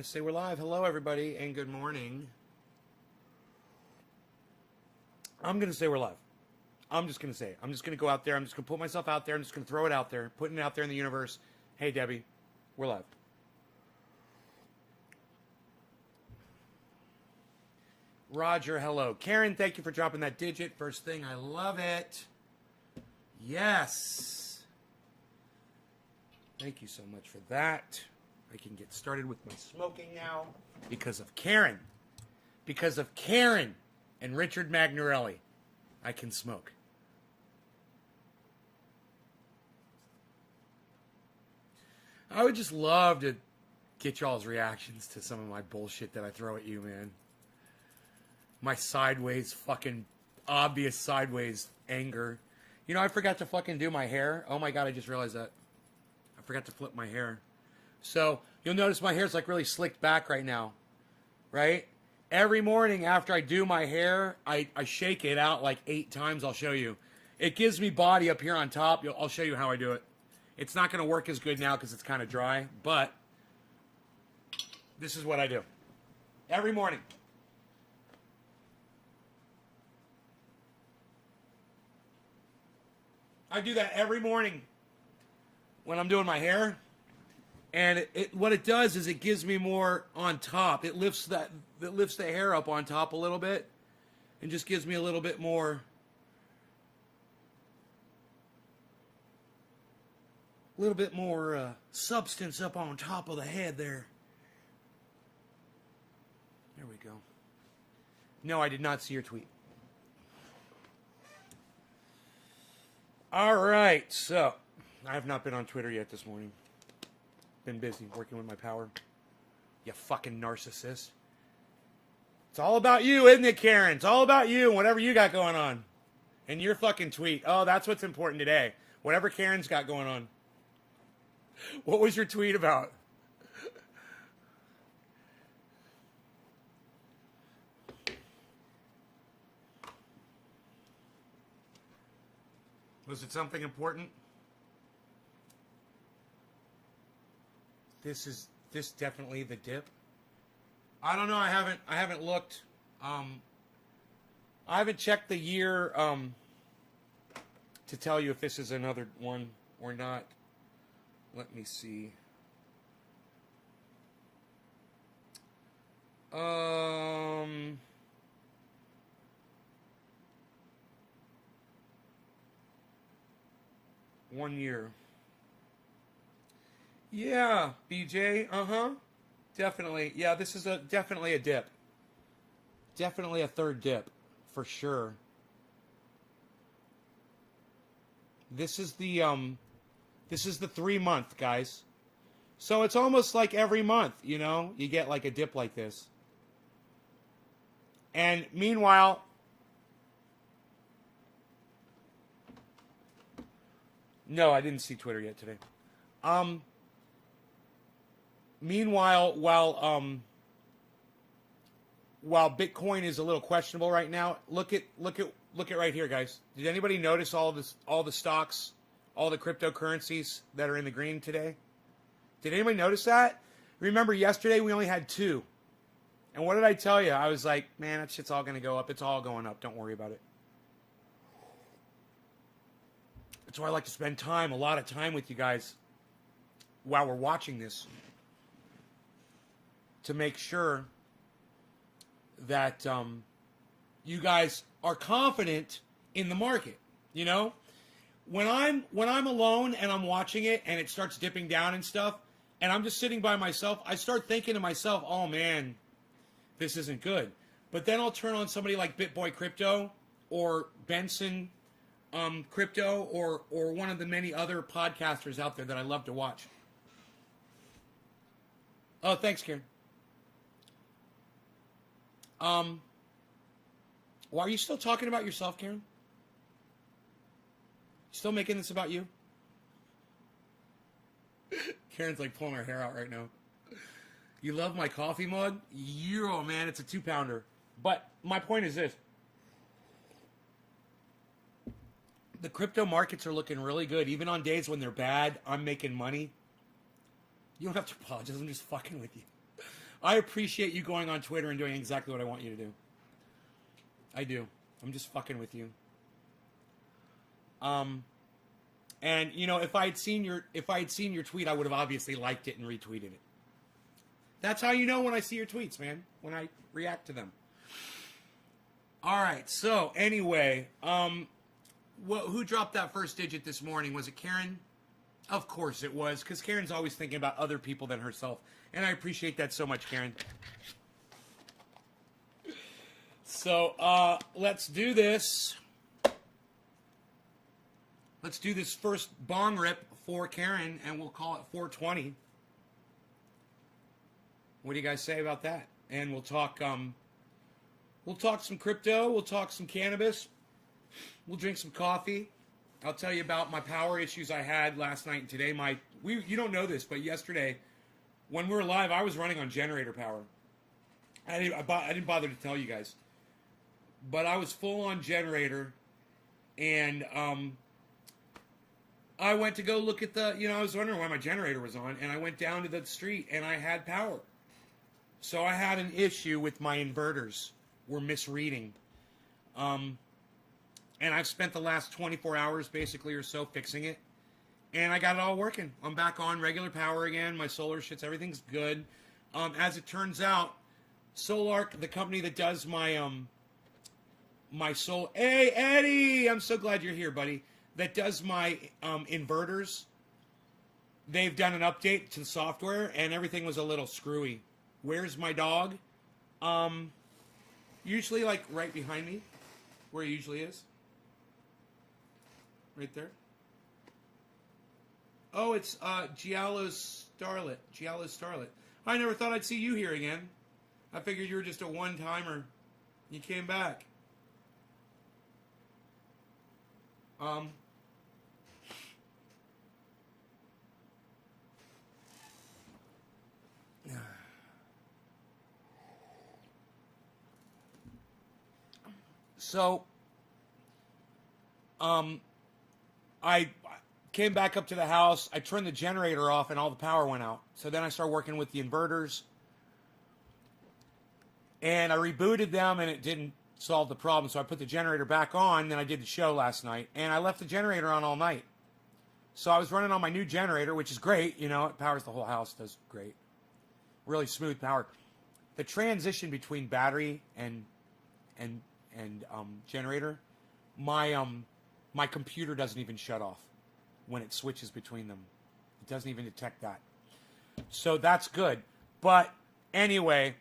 going to say we're live. Hello, everybody, and good morning. I'm going to say we're live. I'm just going to say it. I'm just going to go out there. I'm just going to put myself out there. I'm just going to throw it out there, putting it out there in the universe. Hey, Debbie, we're live. Roger, hello. Karen, thank you for dropping that digit. First thing, I love it. Yes. Thank you so much for that. I can get started with my smoking now because of Karen. Because of Karen and Richard Magnarelli, I can smoke. I would just love to get y'all's reactions to some of my bullshit that I throw at you, man. My sideways, fucking obvious sideways anger. You know, I forgot to fucking do my hair. Oh my God, I just realized that. I forgot to flip my hair. So, you'll notice my hair's like really slicked back right now. Right? Every morning after I do my hair, I shake it out like 8 times. I'll show you. It gives me body up here on top. I'll show you how I do it. It's not going to work as good now because it's kind of dry. But this is what I do. Every morning. I do that every morning when I'm doing my hair. And what it does is it gives me more on top. It lifts the hair up on top a little bit and just gives me a little bit more substance up on top of the head there. There we go. No, I did not see your tweet. All right, so I have not been on Twitter yet this morning. Been busy working with my power. You fucking narcissist. It's all about you, isn't it, Karen? It's all about you and whatever you got going on. And your fucking tweet. Oh, that's what's important today. Whatever Karen's got going on. What was your tweet about? Was it something important? This definitely the dip. I don't know. I haven't looked. I haven't checked the year to tell you if this is another one or not. Let me see. 1 year. Yeah, BJ. Definitely. Yeah, this is definitely a dip. Definitely a third dip, for sure. This is the 3-month, guys. So it's almost like every month, you know, you get like a dip like this. And meanwhile, no, I didn't see Twitter yet today. Meanwhile, while Bitcoin is a little questionable right now, look at right here, guys. Did anybody notice all the stocks, all the cryptocurrencies that are in the green today? Did anybody notice that? Remember yesterday we only had 2. And what did I tell you? I was like, man, that shit's all going to go up. It's all going up. Don't worry about it. That's why I like to spend a lot of time with you guys while we're watching this, to make sure that you guys are confident in the market. You know, when I'm alone and I'm watching it and it starts dipping down and stuff, and I'm just sitting by myself, I start thinking to myself, oh man, this isn't good. But then I'll turn on somebody like BitBoy Crypto or Benson Crypto or one of the many other podcasters out there that I love to watch. Oh, thanks, Karen. Well, are you still talking about yourself, Karen? Still making this about you? Karen's like pulling her hair out right now. You love my coffee mug? Oh man, it's a 2-pounder. But my point is this. The crypto markets are looking really good. Even on days when they're bad, I'm making money. You don't have to apologize. I'm just fucking with you. I appreciate you going on Twitter and doing exactly what I want you to do. I do. I'm just fucking with you. And you know, if I had seen your tweet, I would have obviously liked it and retweeted it. That's how you know when I see your tweets, man. When I react to them. All right. So anyway, who dropped that first digit this morning? Was it Karen? Of course it was, because Karen's always thinking about other people than herself, and I appreciate that so much, Karen. So let's do this. Let's do this first bong rip for Karen, and we'll call it 420. What do you guys say about that? And we'll talk some crypto. We'll talk some cannabis. We'll drink some coffee. I'll tell you about my power issues I had last night and today. You don't know this, but yesterday, when we were live, I was running on generator power. I didn't bother to tell you guys, but I was full on generator, and I went to go look at I was wondering why my generator was on, and I went down to the street, and I had power. So I had an issue with my inverters. Were misreading. And I've spent the last 24 hours, basically, or so, fixing it. And I got it all working. I'm back on regular power again. My solar shits, everything's good. As it turns out, Solark, the company that does my Hey, Eddie! I'm so glad you're here, buddy. That does my inverters. They've done an update to the software, and everything was a little screwy. Where's my dog? Usually, like, right behind me, where he usually is. Right there. Oh, it's Giallo's Starlet. Giallo's Starlet. I never thought I'd see you here again. I figured you were just a one-timer. You came back. So, I came back up to the house. I turned the generator off and all the power went out. So then I started working with the inverters. And I rebooted them and it didn't solve the problem. So I put the generator back on. Then I did the show last night. And I left the generator on all night. So I was running on my new generator, which is great. You know, it powers the whole house. Does great. Really smooth power. The transition between battery and generator, my computer doesn't even shut off when it switches between them. It doesn't even detect that. So that's good. But anyway,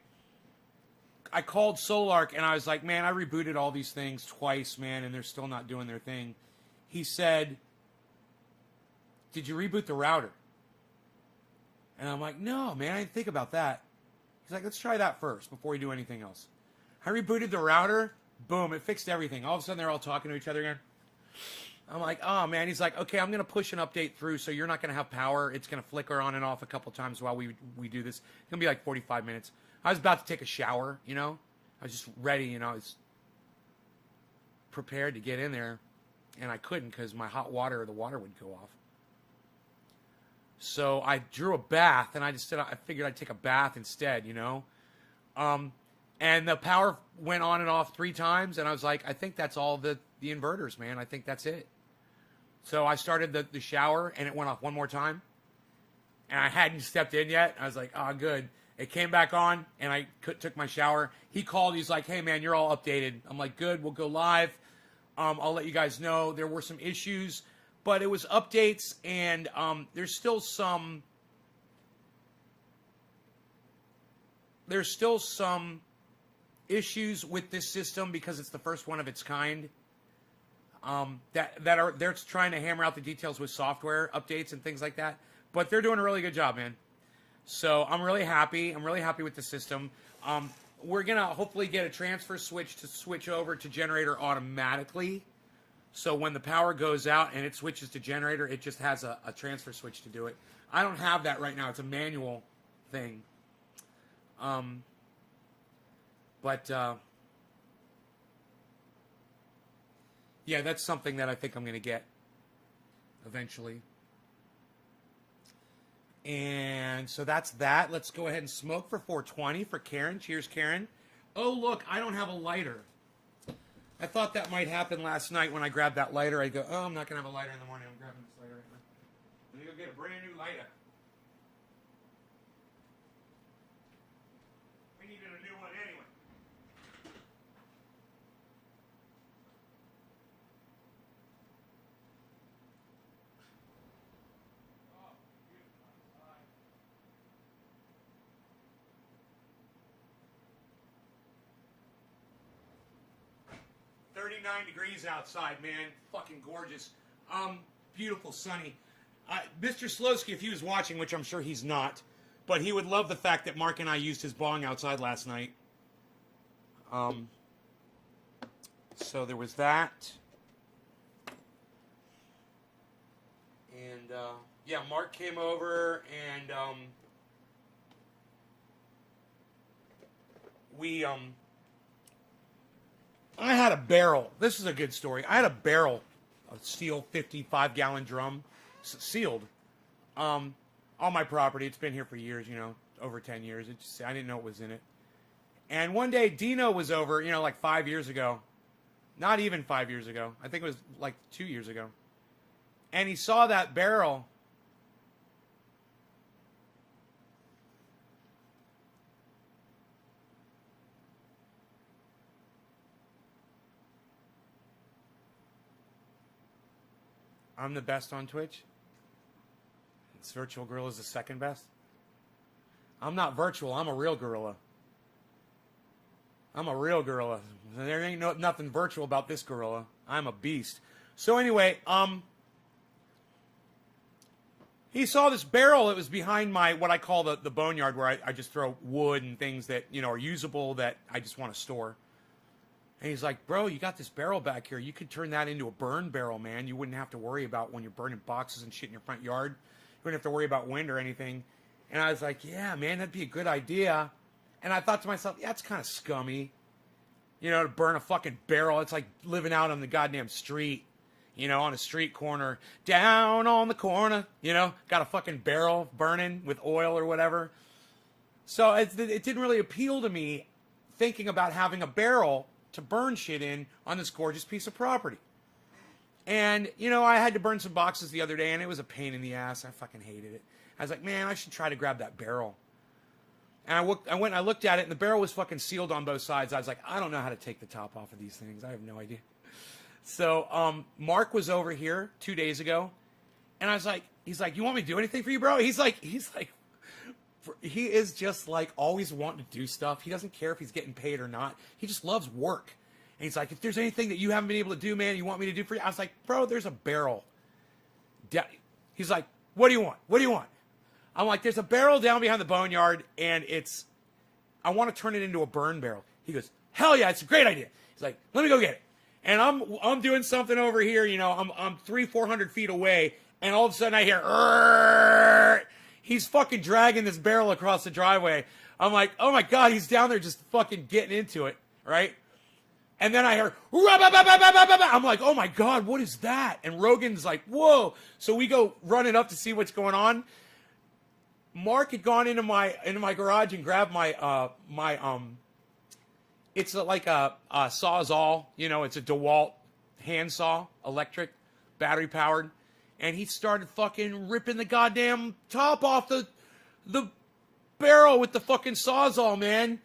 I called Solark and I was like, man, I rebooted all these things twice, man, and they're still not doing their thing. He said, did you reboot the router? And I'm like, no, man, I didn't think about that. He's like, let's try that first before we do anything else. I rebooted the router. Boom, it fixed everything. All of a sudden, they're all talking to each other again. I'm like, oh, man. He's like, okay, I'm going to push an update through, so you're not going to have power. It's going to flicker on and off a couple times while we do this. It's going to be like 45 minutes. I was about to take a shower, you know. I was just ready, you know. I was prepared to get in there, and I couldn't because my hot water, the water would go off. So I drew a bath, and I figured I'd take a bath instead, you know. And the power went on and off 3 times, and I was like, I think that's all the inverters, man. I think that's it. So I started the shower, and it went off one more time. And I hadn't stepped in yet. I was like, oh, good. It came back on, and I took my shower. He called. He's like, hey, man, you're all updated. I'm like, good. We'll go live. I'll let you guys know. There were some issues, but it was updates, and there's still some issues with this system because it's the first one of its kind. They're trying to hammer out the details with software updates and things like that. But they're doing a really good job, man. So I'm really happy. I'm really happy with the system. We're gonna hopefully get a transfer switch to switch over to generator automatically. So when the power goes out and it switches to generator, it just has a transfer switch to do it. I don't have that right now. It's a manual thing. Yeah, that's something that I think I'm going to get eventually. And so that's that. Let's go ahead and smoke for 420 for Karen. Cheers, Karen. Oh, look, I don't have a lighter. I thought that might happen last night when I grabbed that lighter. I'd go, oh, I'm not going to have a lighter in the morning. I'm grabbing this lighter right now. Let me go get a brand new lighter. We needed a new one anyway. Oh, beautiful outside. 39 degrees outside, man. Fucking gorgeous. Beautiful, sunny. Mr. Slowski, if he was watching, which I'm sure he's not, but he would love the fact that Mark and I used his bong outside last night. So there was that. And, yeah, Mark came over and, I had a barrel. This is a good story. I had a barrel, a steel 55-gallon drum, sealed, on my property. It's been here for years, you know, over 10 years. I didn't know what was in it. And one day, Dino was over, you know, like 5 years ago. Not even 5 years ago. I think it was like 2 years ago. And he saw that barrel. I'm the best on Twitch. This virtual gorilla is the second best. I'm not virtual. I'm a real gorilla. I'm a real gorilla. There ain't nothing virtual about this gorilla. I'm a beast. So anyway, he saw this barrel that was behind my, what I call the boneyard, where I just throw wood and things that, you know, are usable that I just want to store. And he's like, bro, you got this barrel back here. You could turn that into a burn barrel, man. You wouldn't have to worry about when you're burning boxes and shit in your front yard. You wouldn't have to worry about wind or anything. And I was like, yeah, man, that'd be a good idea. And I thought to myself, yeah, it's kind of scummy. You know, to burn a fucking barrel. It's like living out on the goddamn street. You know, on a street corner. Down on the corner. You know, got a fucking barrel burning with oil or whatever. So it didn't really appeal to me thinking about having a barrel to burn shit in on this gorgeous piece of property. And, you know, I had to burn some boxes the other day, and it was a pain in the ass. I fucking hated it. I was like, man, I should try to grab that barrel. And I went and I looked at it, and the barrel was fucking sealed on both sides. I was like, I don't know how to take the top off of these things. I have no idea. So Mark was over here 2 days ago, and I was like, he's like, you want me to do anything for you, bro? He's like, he is just like always wanting to do stuff. He doesn't care if he's getting paid or not. He just loves work. And he's like, if there's anything that you haven't been able to do, man, you want me to do for you? I was like, bro, there's a barrel. He's like, what do you want? What do you want? I'm like, there's a barrel down behind the boneyard, and I want to turn it into a burn barrel. He goes, hell yeah, it's a great idea. He's like, let me go get it. And I'm doing something over here, you know, I'm 300-400 feet away, and all of a sudden I hear, Rrr! He's fucking dragging this barrel across the driveway. I'm like, oh my God, he's down there just fucking getting into it, right? And then I hear, I'm like, oh my God, what is that? And Rogan's like, whoa. So we go running up to see what's going on. Mark had gone into my garage and grabbed it's like a Sawzall, you know, it's a DeWalt handsaw, electric, battery powered. And he started fucking ripping the goddamn top off the barrel with the fucking Sawzall, man.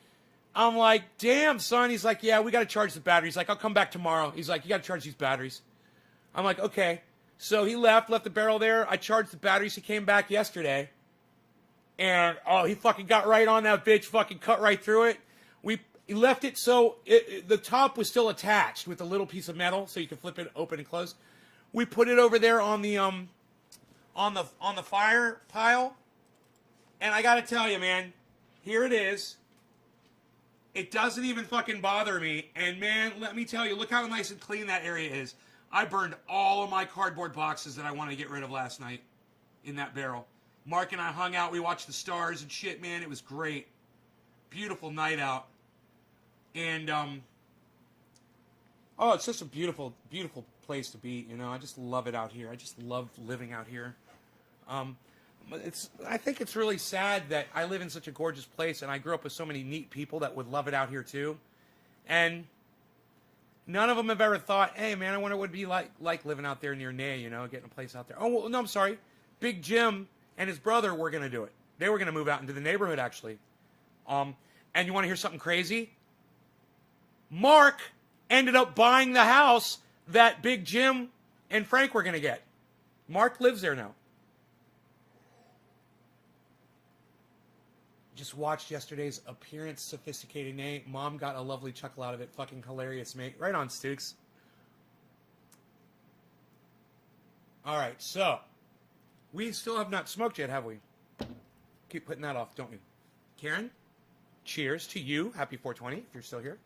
I'm like, damn, son. He's like, yeah, we got to charge the batteries. He's like, I'll come back tomorrow. He's like, you got to charge these batteries. I'm like, okay. So he left the barrel there. I charged the batteries. He came back yesterday. And, oh, he fucking got right on that bitch, fucking cut right through it. He left it so the top was still attached with a little piece of metal so you can flip it open and close. We put it over there on the fire pile, and I gotta tell you, man, here it is. It doesn't even fucking bother me, and man, let me tell you, look how nice and clean that area is. I burned all of my cardboard boxes that I wanted to get rid of last night in that barrel. Mark and I hung out, we watched the stars and shit, man, it was great. Beautiful night out. And, oh, it's just a beautiful, beautiful place to be, you know. I just love it out here. I just love living out here. I think it's really sad that I live in such a gorgeous place and I grew up with so many neat people that would love it out here too. And none of them have ever thought, hey man, I wonder what it'd be like living out there near Ney, you know, getting a place out there. Oh, well, no, I'm sorry. Big Jim and his brother were going to do it. They were going to move out into the neighborhood, actually. And you want to hear something crazy? Mark ended up buying the house that Big Jim and Frank were going to get. Mark lives there now. Just watched yesterday's Appearance Sophisticated Ney. Mom got a lovely chuckle out of it. Fucking hilarious, mate. Right on, Stukes. All right, so we still have not smoked yet, have we? Keep putting that off, don't we? Karen, cheers to you. Happy 420 if you're still here.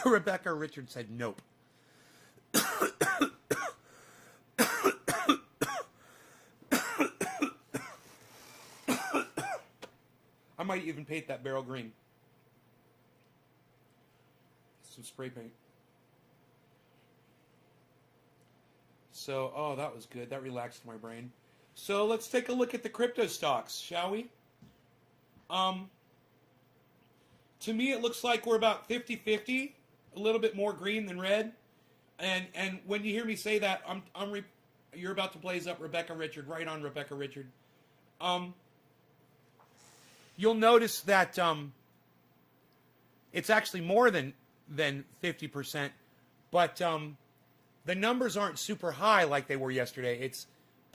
Rebecca Richard said nope. I might even paint that barrel green. Some spray paint. So, oh, that was good. That relaxed my brain. So let's take a look at the crypto stocks, shall we? To me, it looks like we're about 50-50, a little bit more green than red. And when you hear me say that, you're about to blaze up Rebecca Richard, right on Rebecca Richard. You'll notice that it's actually more than 50%, but the numbers aren't super high like they were yesterday. It's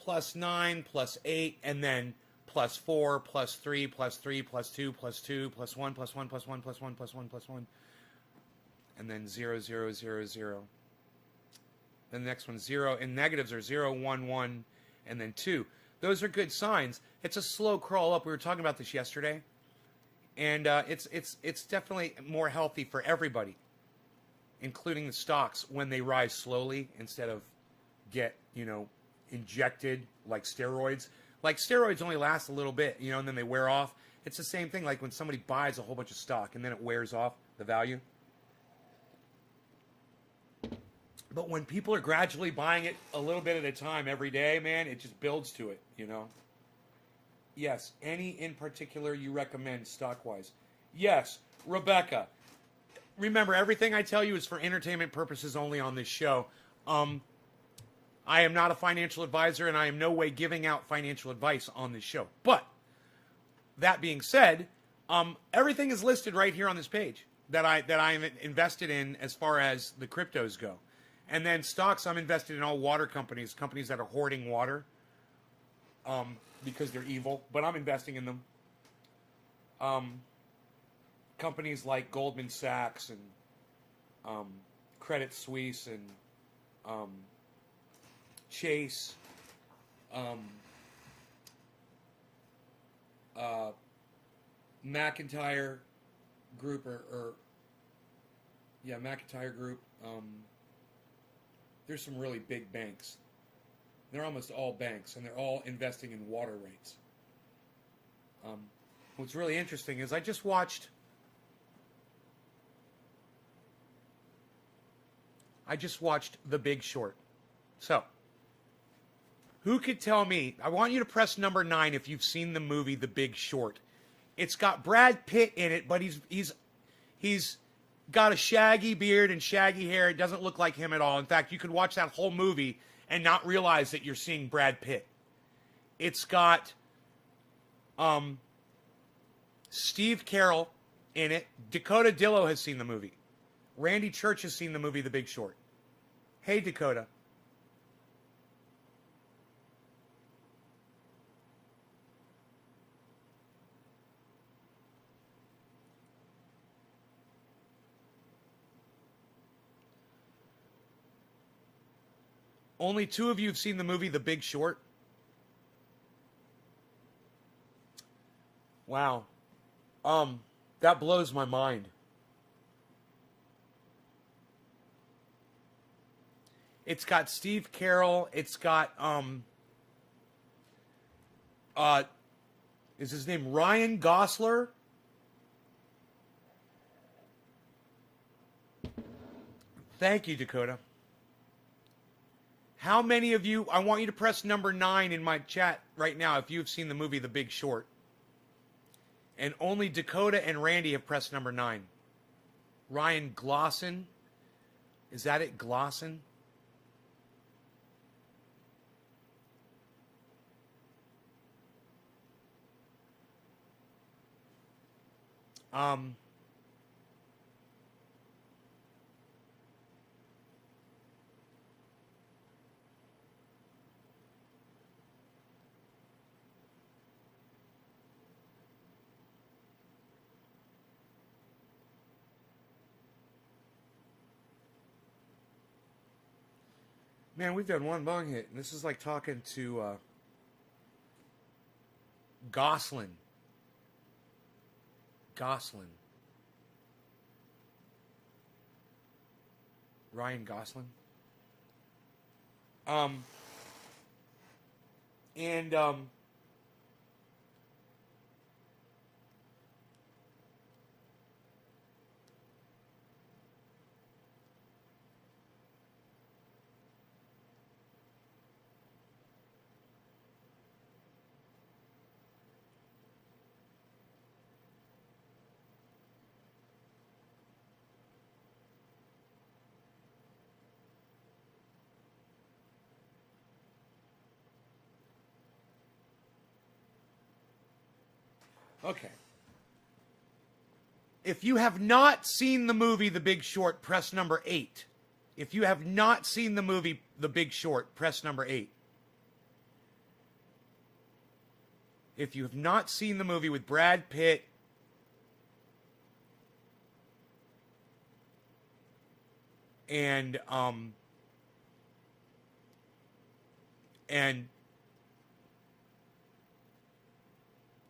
+9, +8, and then +4, +3, +3, +2, +2, +1, +1, +1, +1, +1, +1, and then 0, 0, 0, 0. Then the next one 0, and negatives are 0, 1, 1, and then 2. Those are good signs. It's a slow crawl up. We were talking about this yesterday, and it's definitely more healthy for everybody, including the stocks, when they rise slowly instead of get injected like steroids. Like steroids only last a little bit, and then they wear off. It's the same thing like when somebody buys a whole bunch of stock and then it wears off the value. But when people are gradually buying it a little bit at a time every day, man, it just builds to it, Yes, any in particular you recommend stock-wise? Yes, Rebecca. Remember, everything I tell you is for entertainment purposes only on this show. I am not a financial advisor, and I am no way giving out financial advice on this show. But that being said, everything is listed right here on this page that I'm invested in as far as the cryptos go. And then stocks, I'm invested in all water companies that are hoarding water because they're evil. But I'm investing in them. Companies like Goldman Sachs and Credit Suisse and Chase, McIntyre Group, McIntyre Group. There's some really big banks. They're almost all banks, and they're all investing in water rates. What's really interesting is I just watched The Big Short. So, who could tell me? I want you to press number 9 if you've seen the movie The Big Short. It's got Brad Pitt in it, but he's got a shaggy beard and shaggy hair. It doesn't look like him at all. In fact, you could watch that whole movie and not realize that you're seeing Brad Pitt. It's got Steve Carell in it. Dakota Dillo has seen the movie. Randy Church has seen the movie The Big Short. Hey, Dakota. Only 2 of you have seen the movie The Big Short. Wow. That blows my mind. It's got Steve Carell. It's got, is his name Ryan Gosling? Thank you, Dakota. How many of you, I want you to press number 9 in my chat right now if you've seen the movie The Big Short. And only Dakota and Randy have pressed number 9. Ryan Gosling. Is that it? Gosling? Man, we've done one bong hit, and this is like talking to Gosling. Ryan Gosling. And okay. If you have not seen the movie The Big Short, press number 8. If you have not seen the movie The Big Short, press number 8. If you have not seen the movie with Brad Pitt and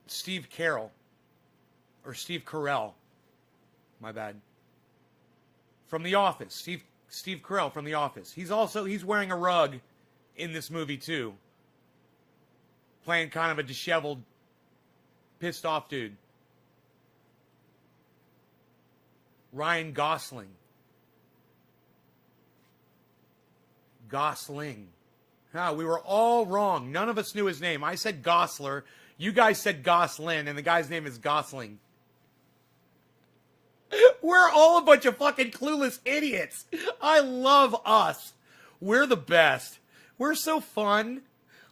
Steve Carell, or Steve Carell, my bad, from The Office. Steve Carell from The Office. He's wearing a rug in this movie too, playing kind of a disheveled, pissed off dude. Ryan Gosling. We were all wrong. None of us knew his name. I said Gosler. You guys said Goslin, and the guy's name is Gosling. We're all a bunch of fucking clueless idiots. I love us. We're the best. We're so fun.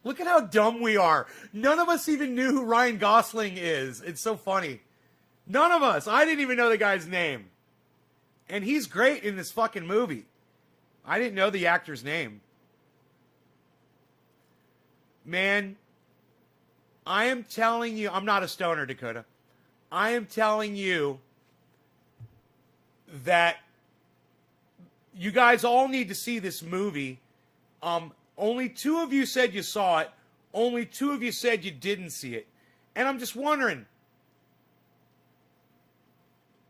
Look at how dumb we are. None of us even knew who Ryan Gosling is. It's so funny. None of us. I didn't even know the guy's name. And he's great in this fucking movie. I didn't know the actor's name. Man, I am telling you, I'm not a stoner, Dakota. I am telling you that you guys all need to see this movie. Only 2 of you said you saw it. Only 2 of you said you didn't see it. And I'm just wondering,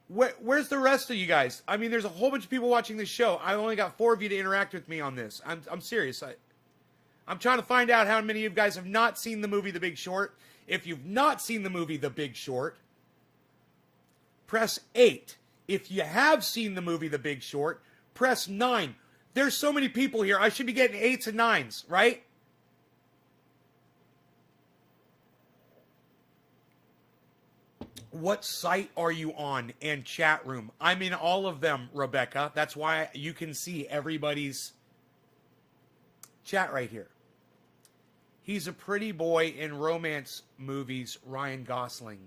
where's the rest of you guys? I mean, there's a whole bunch of people watching this show. I only got 4 of you to interact with me on this. I'm serious. I'm trying to find out how many of you guys have not seen the movie The Big Short. If you've not seen the movie The Big Short, press 8. If you have seen the movie The Big Short, press 9. There's so many people here. I should be getting 8s and 9s, right? What site are you on and chat room? I'm in all of them, Rebecca. That's why you can see everybody's chat right here. He's a pretty boy in romance movies, Ryan Gosling.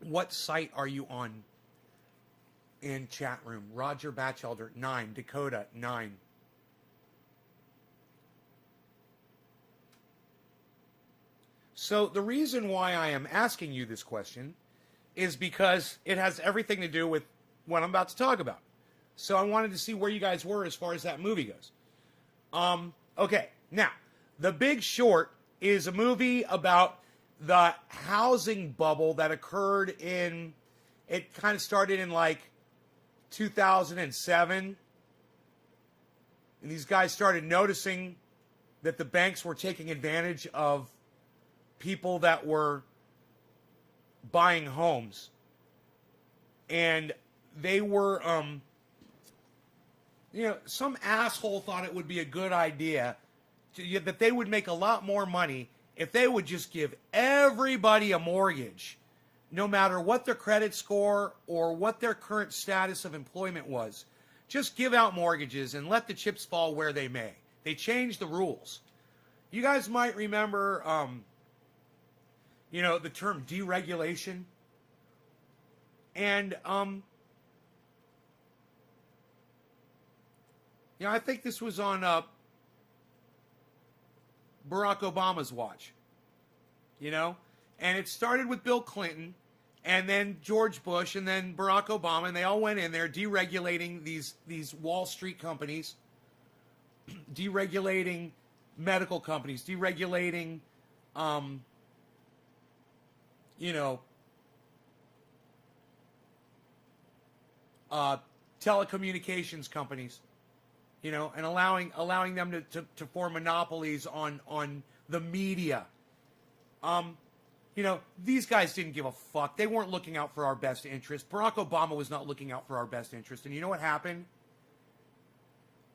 What site are you on in chat room? Roger Batchelder, 9. Dakota, 9. So the reason why I am asking you this question is because it has everything to do with what I'm about to talk about. So I wanted to see where you guys were as far as that movie goes. Okay, now, The Big Short is a movie about the housing bubble that occurred it kind of started in like 2007. And these guys started noticing that the banks were taking advantage of people that were buying homes. And they were, some asshole thought it would be a good idea that they would make a lot more money if they would just give everybody a mortgage, no matter what their credit score or what their current status of employment was. Just give out mortgages and let the chips fall where they may. They changed the rules. You guys might remember, the term deregulation. And, I think this was on Barack Obama's watch, and it started with Bill Clinton and then George Bush and then Barack Obama, and they all went in there deregulating these Wall Street companies, deregulating medical companies, deregulating, telecommunications companies. And allowing them to form monopolies on the media. These guys didn't give a fuck. They weren't looking out for our best interest. Barack Obama was not looking out for our best interest. And you know what happened?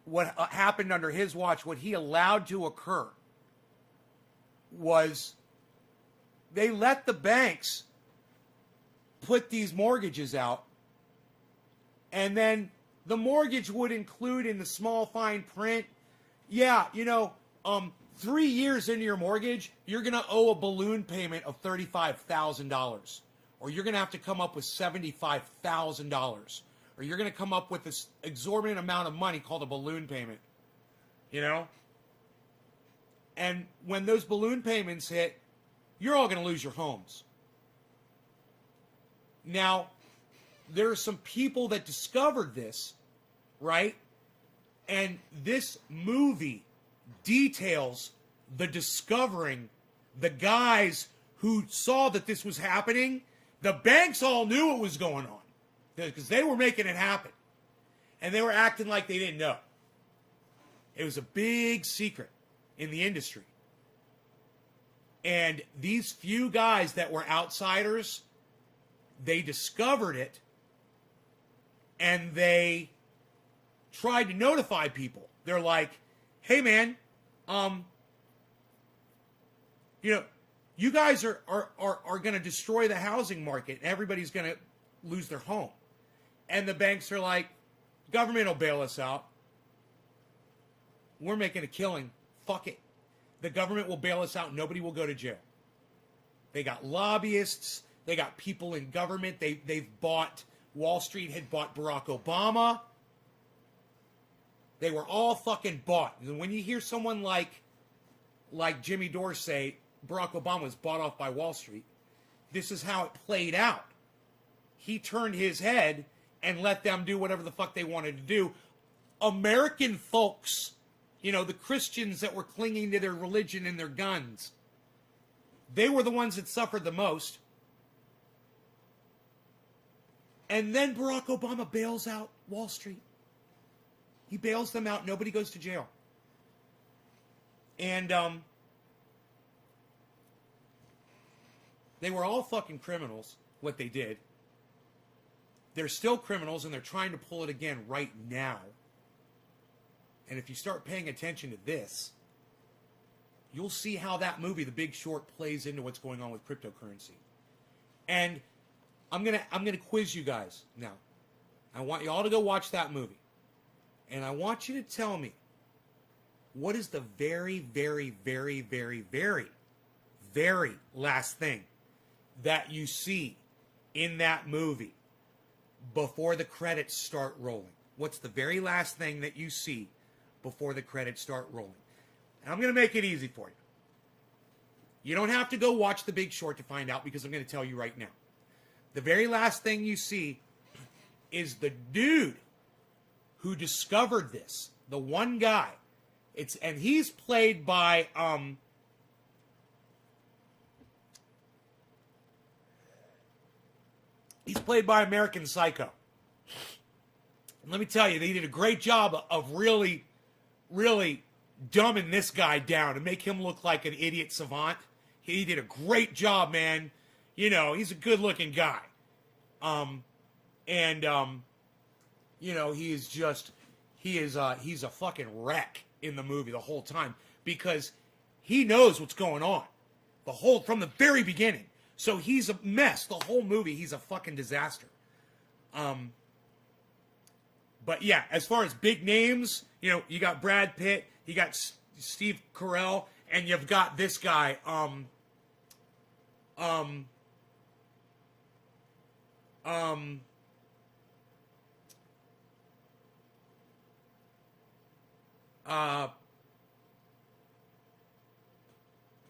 What happened under his watch, what he allowed to occur, was they let the banks put these mortgages out, and then the mortgage would include in the small fine print, 3 years into your mortgage, you're going to owe a balloon payment of $35,000. Or you're going to have to come up with $75,000. Or you're going to come up with this exorbitant amount of money called a balloon payment. And when those balloon payments hit, you're all going to lose your homes. Now, there are some people that discovered this, right? And this movie details the discovering, the guys who saw that this was happening. The banks all knew it was going on because they were making it happen. And they were acting like they didn't know. It was a big secret in the industry. And these few guys that were outsiders, they discovered it. And they tried to notify people. They're like, hey man, you guys are going to destroy the housing market. Everybody's going to lose their home. And the banks are like, government will bail us out. We're making a killing. Fuck it. The government will bail us out. Nobody will go to jail. They got lobbyists. They got people in government. They've bought... Wall Street had bought Barack Obama. They were all fucking bought. And when you hear someone like Jimmy Dore say Barack Obama was bought off by Wall Street, this is how it played out. He turned his head and let them do whatever the fuck they wanted to do. American folks, the Christians that were clinging to their religion and their guns, they were the ones that suffered the most. And then Barack Obama bails out Wall Street. He bails them out. Nobody goes to jail. And they were all fucking criminals, what they did. They're still criminals, and they're trying to pull it again right now. And if you start paying attention to this, you'll see how that movie, The Big Short, plays into what's going on with cryptocurrency. And I'm gonna quiz you guys now. I want you all to go watch that movie. And I want you to tell me, what is the very, very, very, very, very, very last thing that you see in that movie before the credits start rolling? What's the very last thing that you see before the credits start rolling? And I'm going to make it easy for you. You don't have to go watch The Big Short to find out, because I'm going to tell you right now. The very last thing you see is the dude who discovered this, the one guy And he's played by American Psycho. Let me tell you, they did a great job of really, really dumbing this guy down and make him look like an idiot savant. He did a great job, man. You know, he's a good-looking guy. You know, he's a fucking wreck in the movie the whole time because he knows what's going on from the very beginning. So he's a mess. The whole movie, he's a fucking disaster. But yeah, as far as big names, you know, you got Brad Pitt, you got Steve Carell, and you've got this guy,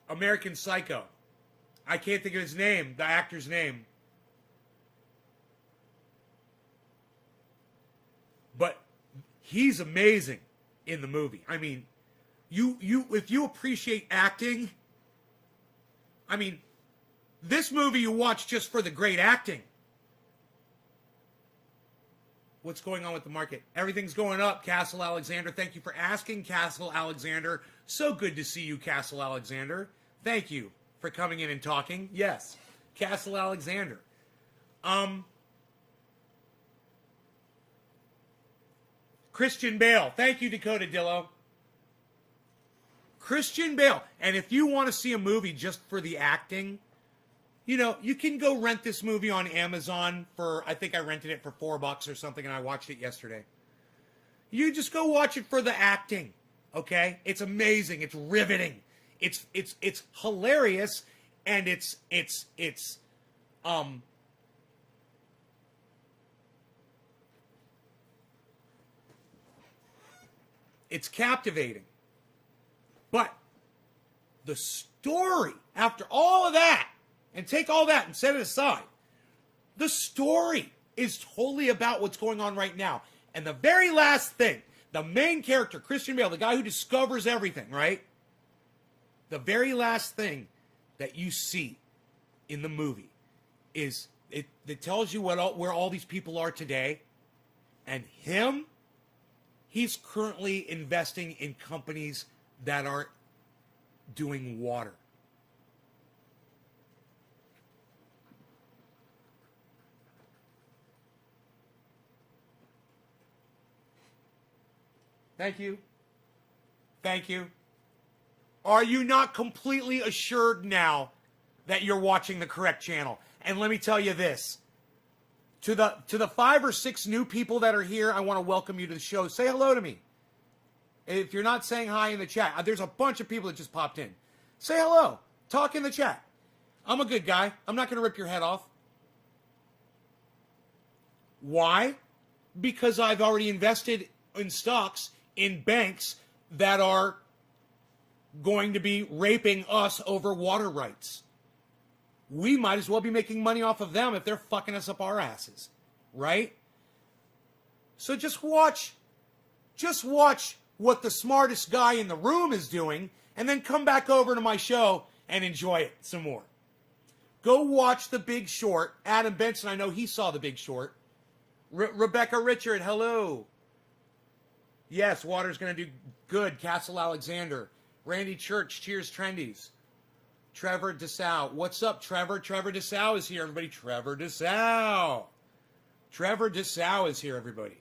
American Psycho. I can't think of his name, the actor's name. But he's amazing in the movie. I mean, if you appreciate acting, I mean, this movie you watch just for the great acting. What's going on with the market? Everything's going up, Castle Alexander. Thank you for asking, Castle Alexander. So good to see you, Castle Alexander. Thank you for coming in and talking. Yes, Castle Alexander. Christian Bale. Thank you, Dakota Dillo. Christian Bale. And if you want to see a movie just for the acting, you know, you can go rent this movie on Amazon for, I think I rented it for $4 or something, and I watched it yesterday. You just go watch it for the acting, okay? It's amazing. It's riveting. It's hilarious, and it's captivating. But the story, after all of that, and take all that and set it aside, the story is totally about what's going on right now. And the very last thing, the main character, Christian Bale, the guy who discovers everything, right? The very last thing that you see in the movie is it tells you where all these people are today. And he's currently investing in companies that are doing water. Thank you. Thank you. Are you not completely assured now that you're watching the correct channel? And let me tell you this. To the 5 or 6 new people that are here, I want to welcome you to the show. Say hello to me. If you're not saying hi in the chat, there's a bunch of people that just popped in. Say hello. Talk in the chat. I'm a good guy. I'm not going to rip your head off. Why? Because I've already invested in stocks in banks that are going to be raping us over water rights. We might as well be making money off of them if they're fucking us up our asses, right? So just watch what the smartest guy in the room is doing, and then come back over to my show and enjoy it some more. Go watch The Big Short. Adam Benson, I know he saw The Big Short. Rebecca Richard, hello. Yes, water's going to do good. Castle Alexander. Randy Church, cheers, Trendies. Trevor Dessau. What's up, Trevor? Trevor Dessau is here, everybody. Trevor Dessau. Trevor Dessau is here, everybody.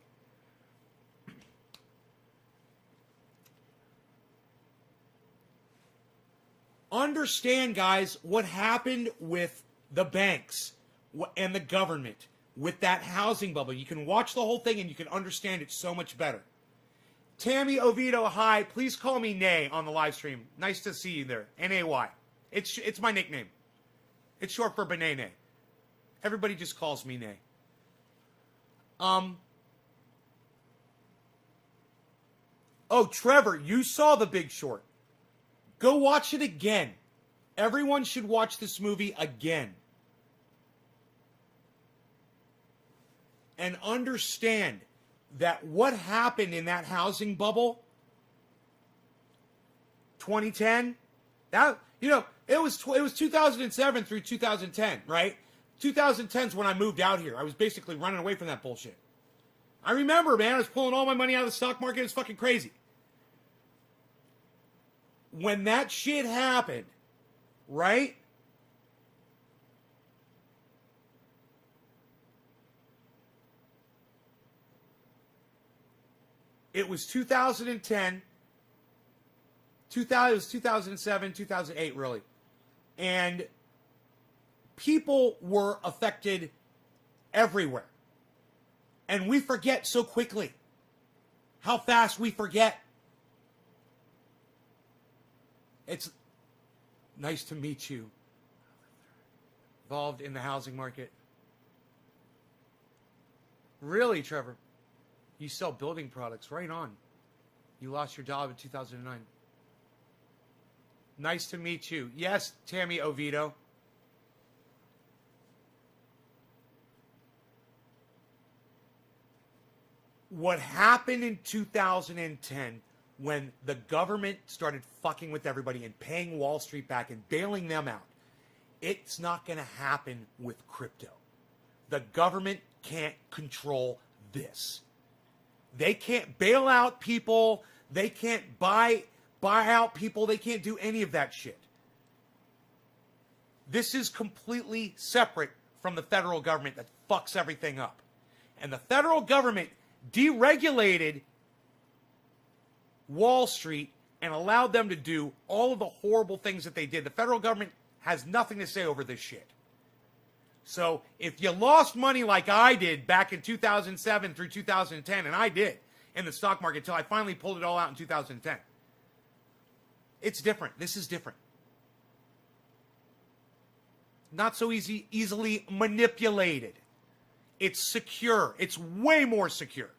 Understand, guys, what happened with the banks and the government with that housing bubble. You can watch the whole thing and you can understand it so much better. Tammy Oviedo, hi. Please call me Nay on the live stream. Nice to see you there. N-A-Y. It's my nickname. It's short for Banane. Everybody just calls me Nay. Oh, Trevor, you saw The Big Short. Go watch it again. Everyone should watch this movie again. And understand that what happened in that housing bubble 2010. That, you know, it was 2007 through 2010, right? 2010 is when I moved out here. I was basically running away from that bullshit. I remember, man, I was pulling all my money out of the stock market. It was fucking crazy. When that shit happened, right? It was 2010. It was 2007, 2008, really. And people were affected everywhere. And we forget so quickly how fast we forget. It's nice to meet you. Involved in the housing market. Really, Trevor? You sell building products. Right on. You lost your job in 2009. Nice to meet you. Yes, Tammy Oviedo. What happened in 2010 when the government started fucking with everybody and paying Wall Street back and bailing them out, it's not going to happen with crypto. The government can't control this. They can't bail out people. They can't buy out people. They can't do any of that shit. This is completely separate from the federal government that fucks everything up. And the federal government deregulated Wall Street and allowed them to do all of the horrible things that they did. The federal government has nothing to say over this shit. So if you lost money like I did back in 2007 through 2010, and I did in the stock market until I finally pulled it all out in 2010, it's different. This is different. Not so easily manipulated. It's secure. It's way more secure.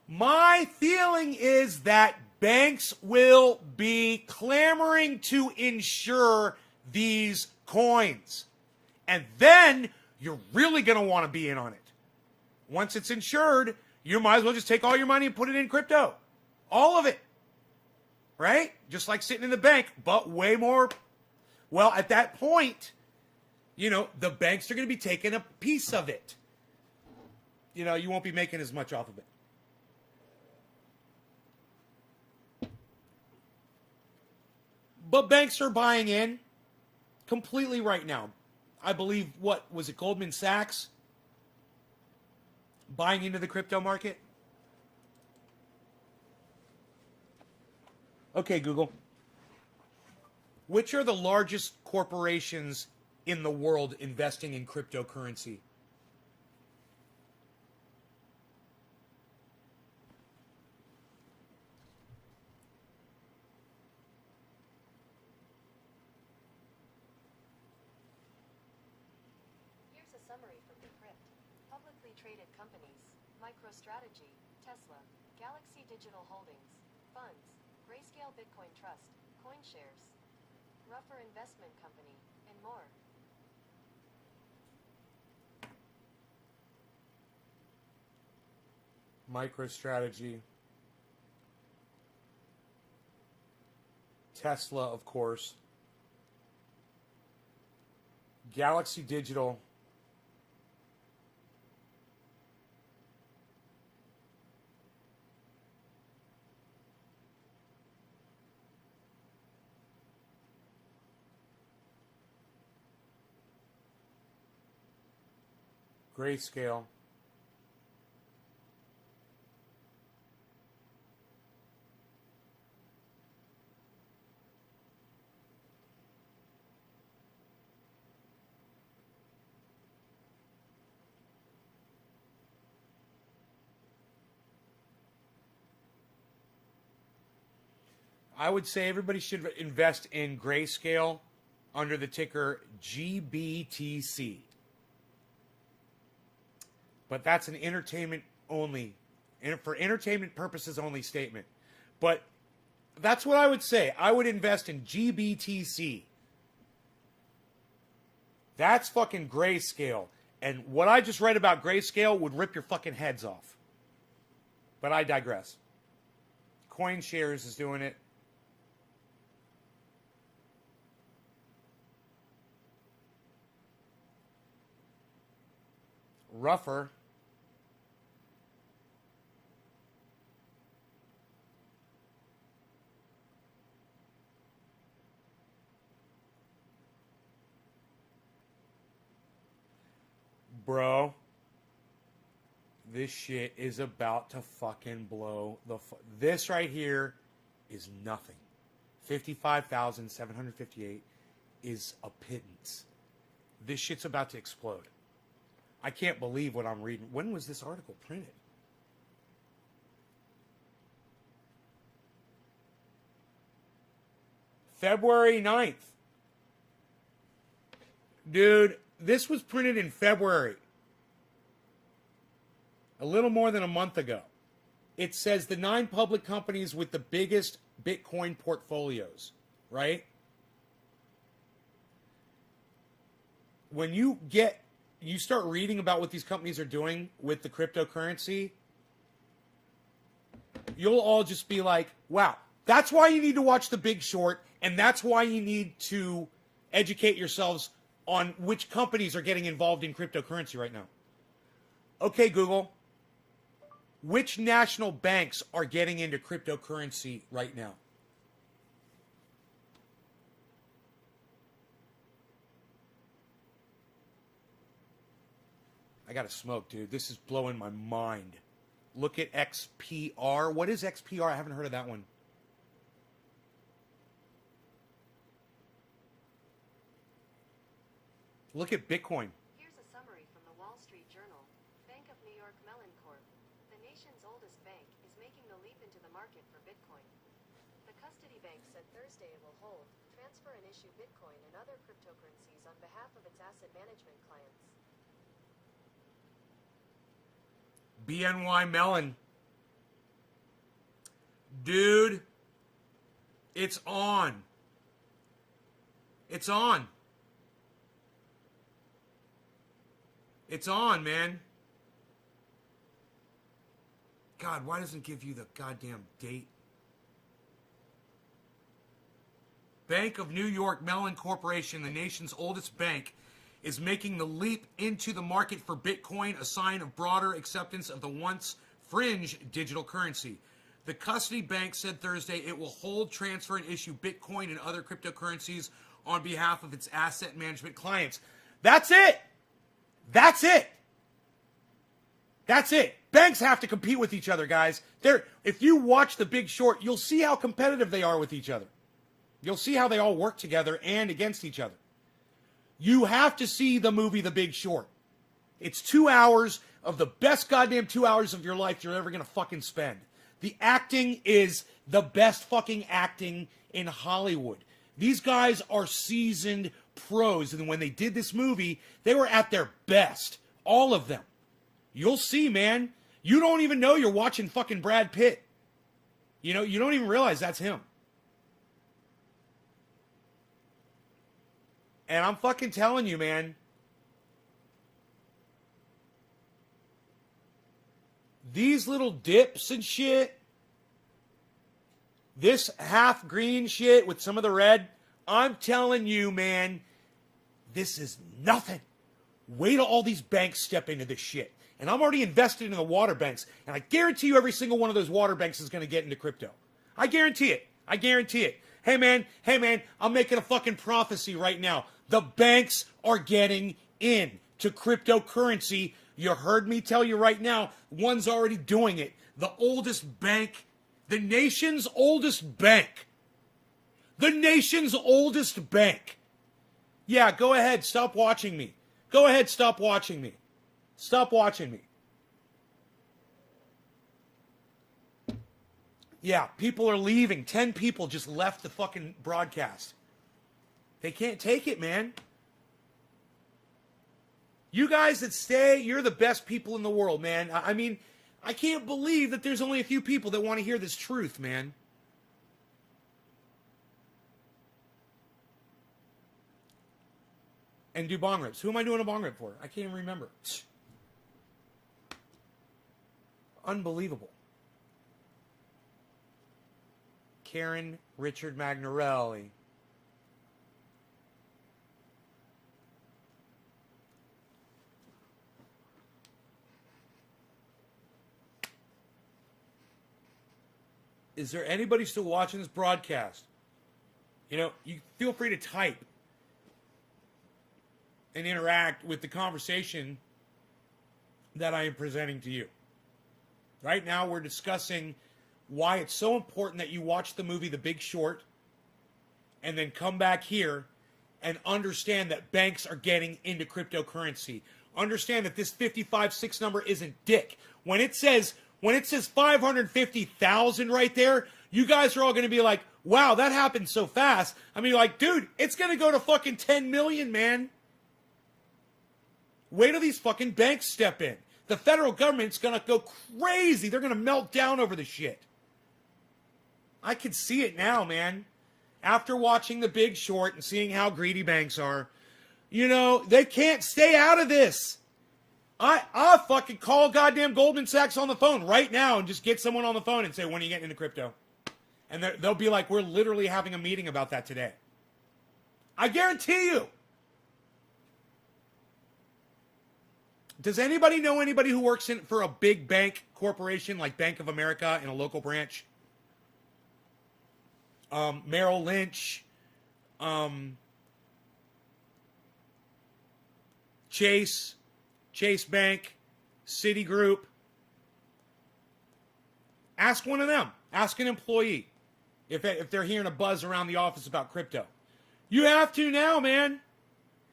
My feeling is that banks will be clamoring to insure these coins. And then you're really going to want to be in on it. Once it's insured, you might as well just take all your money and put it in crypto. All of it. Right? Just like sitting in the bank, but way more. Well, at that point, you know, the banks are going to be taking a piece of it. You know, you won't be making as much off of it. But banks are buying in completely right now. I believe, what was it, Goldman Sachs buying into the crypto market? Okay, Google. Which are the largest corporations in the world investing in cryptocurrency? Here's a summary from Decrypt. Publicly traded companies: MicroStrategy, Tesla, Galaxy Digital Holdings, Funds, Grayscale Bitcoin Trust, CoinShares, Ruffer Investment Company, and more. MicroStrategy. Tesla, of course. Galaxy Digital. Grayscale. I would say everybody should invest in Grayscale under the ticker GBTC. But that's an entertainment only, for entertainment purposes only statement. But that's what I would say. I would invest in GBTC. That's fucking Grayscale. And what I just read about Grayscale would rip your fucking heads off. But I digress. CoinShares is doing it. Rougher. Bro, this shit is about to fucking blow the this right here is nothing. 55,758 is a pittance. This shit's about to explode. I can't believe what I'm reading. When was this article printed? February 9th. Dude, this was printed in February. A little more than a month ago. It says the 9 public companies with the biggest Bitcoin portfolios, right? When you start reading about what these companies are doing with the cryptocurrency, you'll all just be like, wow, that's why you need to watch The Big Short, and that's why you need to educate yourselves on which companies are getting involved in cryptocurrency right now. Okay, Google, which national banks are getting into cryptocurrency right now? I gotta smoke, dude. This is blowing my mind. Look at XPR. What is XPR? I haven't heard of that one. Look at Bitcoin. Here's a summary from the Wall Street Journal. Bank of New York Mellon Corp, the nation's oldest bank, is making the leap into the market for Bitcoin. The custody bank said Thursday it will hold, transfer and issue Bitcoin and other cryptocurrencies on behalf of its asset management clients. BNY Mellon. Dude, it's on. It's on. It's on, man. God, why doesn't it give you the goddamn date? Bank of New York Mellon Corporation, the nation's oldest bank, is making the leap into the market for Bitcoin, a sign of broader acceptance of the once fringe digital currency. The custody bank said Thursday it will hold, transfer, and issue Bitcoin and other cryptocurrencies on behalf of its asset management clients. That's it. That's it. That's it. Banks have to compete with each other, guys. If you watch The Big Short, you'll see how competitive they are with each other. You'll see how they all work together and against each other. You have to see the movie The Big Short. It's 2 hours of the best goddamn 2 hours of your life you're ever going to fucking spend. The acting is the best fucking acting in Hollywood. These guys are seasoned pros, and when they did this movie, they were at their best. All of them. You'll see, man. You don't even know you're watching fucking Brad Pitt. You know, you don't even realize that's him. And I'm fucking telling you, man. These little dips and shit. This half green shit with some of the red. I'm telling you, man. This is nothing. Wait till all these banks step into this shit. And I'm already invested in the water banks. And I guarantee you every single one of those water banks is going to get into crypto. I guarantee it. I guarantee it. Hey, man, I'm making a fucking prophecy right now. The banks are getting in to cryptocurrency. You heard me tell you right now, one's already doing it. The oldest bank, the nation's oldest bank. The nation's oldest bank. Yeah, go ahead, stop watching me. Go ahead, stop watching me. Stop watching me. Yeah, people are leaving. 10 people just left the fucking broadcast. They can't take it, man. You guys that stay, you're the best people in the world, man. I mean, I can't believe that there's only a few people that want to hear this truth, man. And do bong rips. Who am I doing a bong rip for? I can't even remember. Unbelievable. Karen Richard Magnarelli. Is there anybody still watching this broadcast? You know, you feel free to type and interact with the conversation that I am presenting to you. Right now, we're discussing why it's so important that you watch the movie The Big Short and then come back here and understand that banks are getting into cryptocurrency. Understand that this 556 number isn't dick. When it says 550,000 right there, you guys are all going to be like, wow, that happened so fast. I mean, like, dude, it's going to go to fucking 10 million, man. Wait till these fucking banks step in. The federal government's going to go crazy. They're going to melt down over the shit. I can see it now, man. After watching The Big Short and seeing how greedy banks are, you know, they can't stay out of this. I'll fucking call goddamn Goldman Sachs on the phone right now and just get someone on the phone and say, when are you getting into crypto? And they'll be like, we're literally having a meeting about that today. I guarantee you. Does anybody know anybody who works for a big bank corporation like Bank of America in a local branch? Merrill Lynch, Chase Bank, Citigroup. Ask one of them. Ask an employee if they're hearing a buzz around the office about crypto. You have to now, man.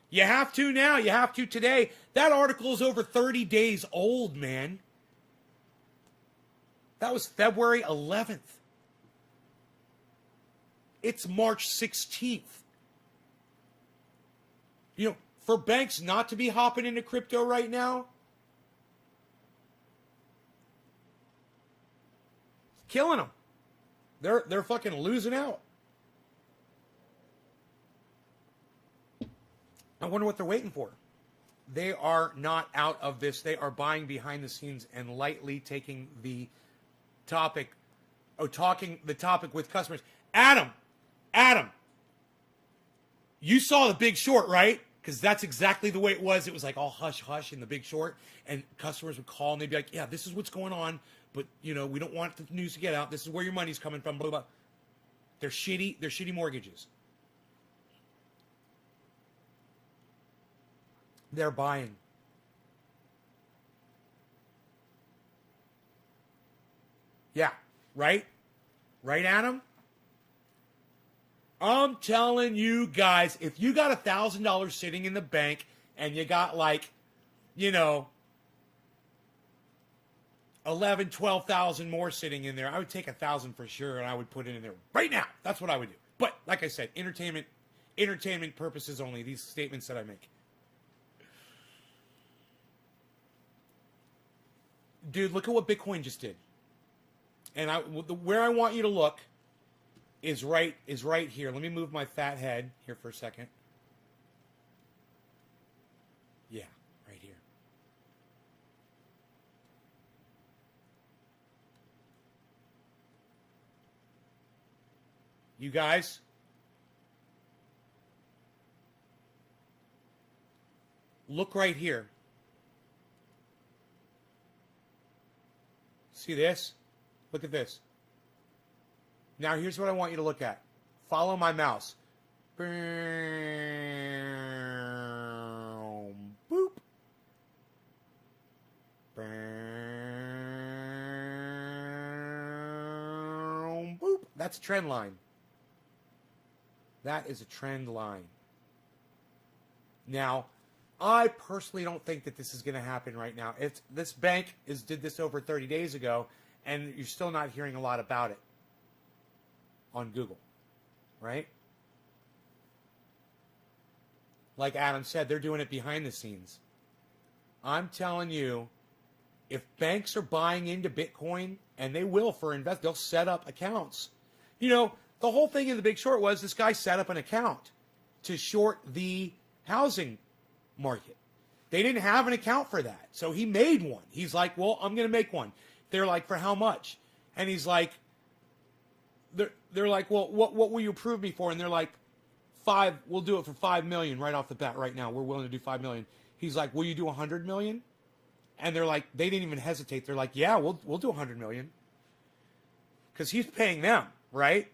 You have to now. You have to today. That article is over 30 days old, man. That was February 11th. It's March 16th. You know, for banks not to be hopping into crypto right now, killing them. They're fucking losing out. I wonder what they're waiting for. They are not out of this. They are buying behind the scenes and lightly taking the topic, talking the topic with customers. Adam, you saw The Big Short, right? Because that's exactly the way it was. It was like all hush hush in The Big Short, and customers would call and they'd be like, "Yeah, this is what's going on, but you know, we don't want the news to get out. This is where your money's coming from." Blah blah. They're shitty. They're shitty mortgages. They're buying. Yeah, right? Right, Adam? I'm telling you guys, if you got $1,000 sitting in the bank and you got like, you know, 11, 12,000 more sitting in there, I would take 1,000 for sure and I would put it in there right now. That's what I would do. But like I said, entertainment purposes only, these statements that I make. Dude, look at what Bitcoin just did. And where I want you to look is right here. Let me move my fat head here for a second. Yeah, right here. You guys, look right here. See this? Look at this. Now here's what I want you to look at. Follow my mouse. Boom. Boop. Boom. Boop. That's a trend line. That is a trend line. Now, I personally don't think that this is going to happen right now. This bank did this over 30 days ago, and you're still not hearing a lot about it on Google, right? Like Adam said, they're doing it behind the scenes. I'm telling you, if banks are buying into Bitcoin, and they will for invest, they'll set up accounts. You know, the whole thing in The Big Short was this guy set up an account to short the housing market. They didn't have an account for that. So he made one. He's like, well, I'm going to make one. They're like, for how much? And he's like, they're like, well, what will you approve me for? And they're like, we'll do it for $5 million right off the bat right now. We're willing to do $5 million. He's like, will you do $100 million? And they're like, they didn't even hesitate. They're like, yeah, we'll do $100 million. Because he's paying them, right?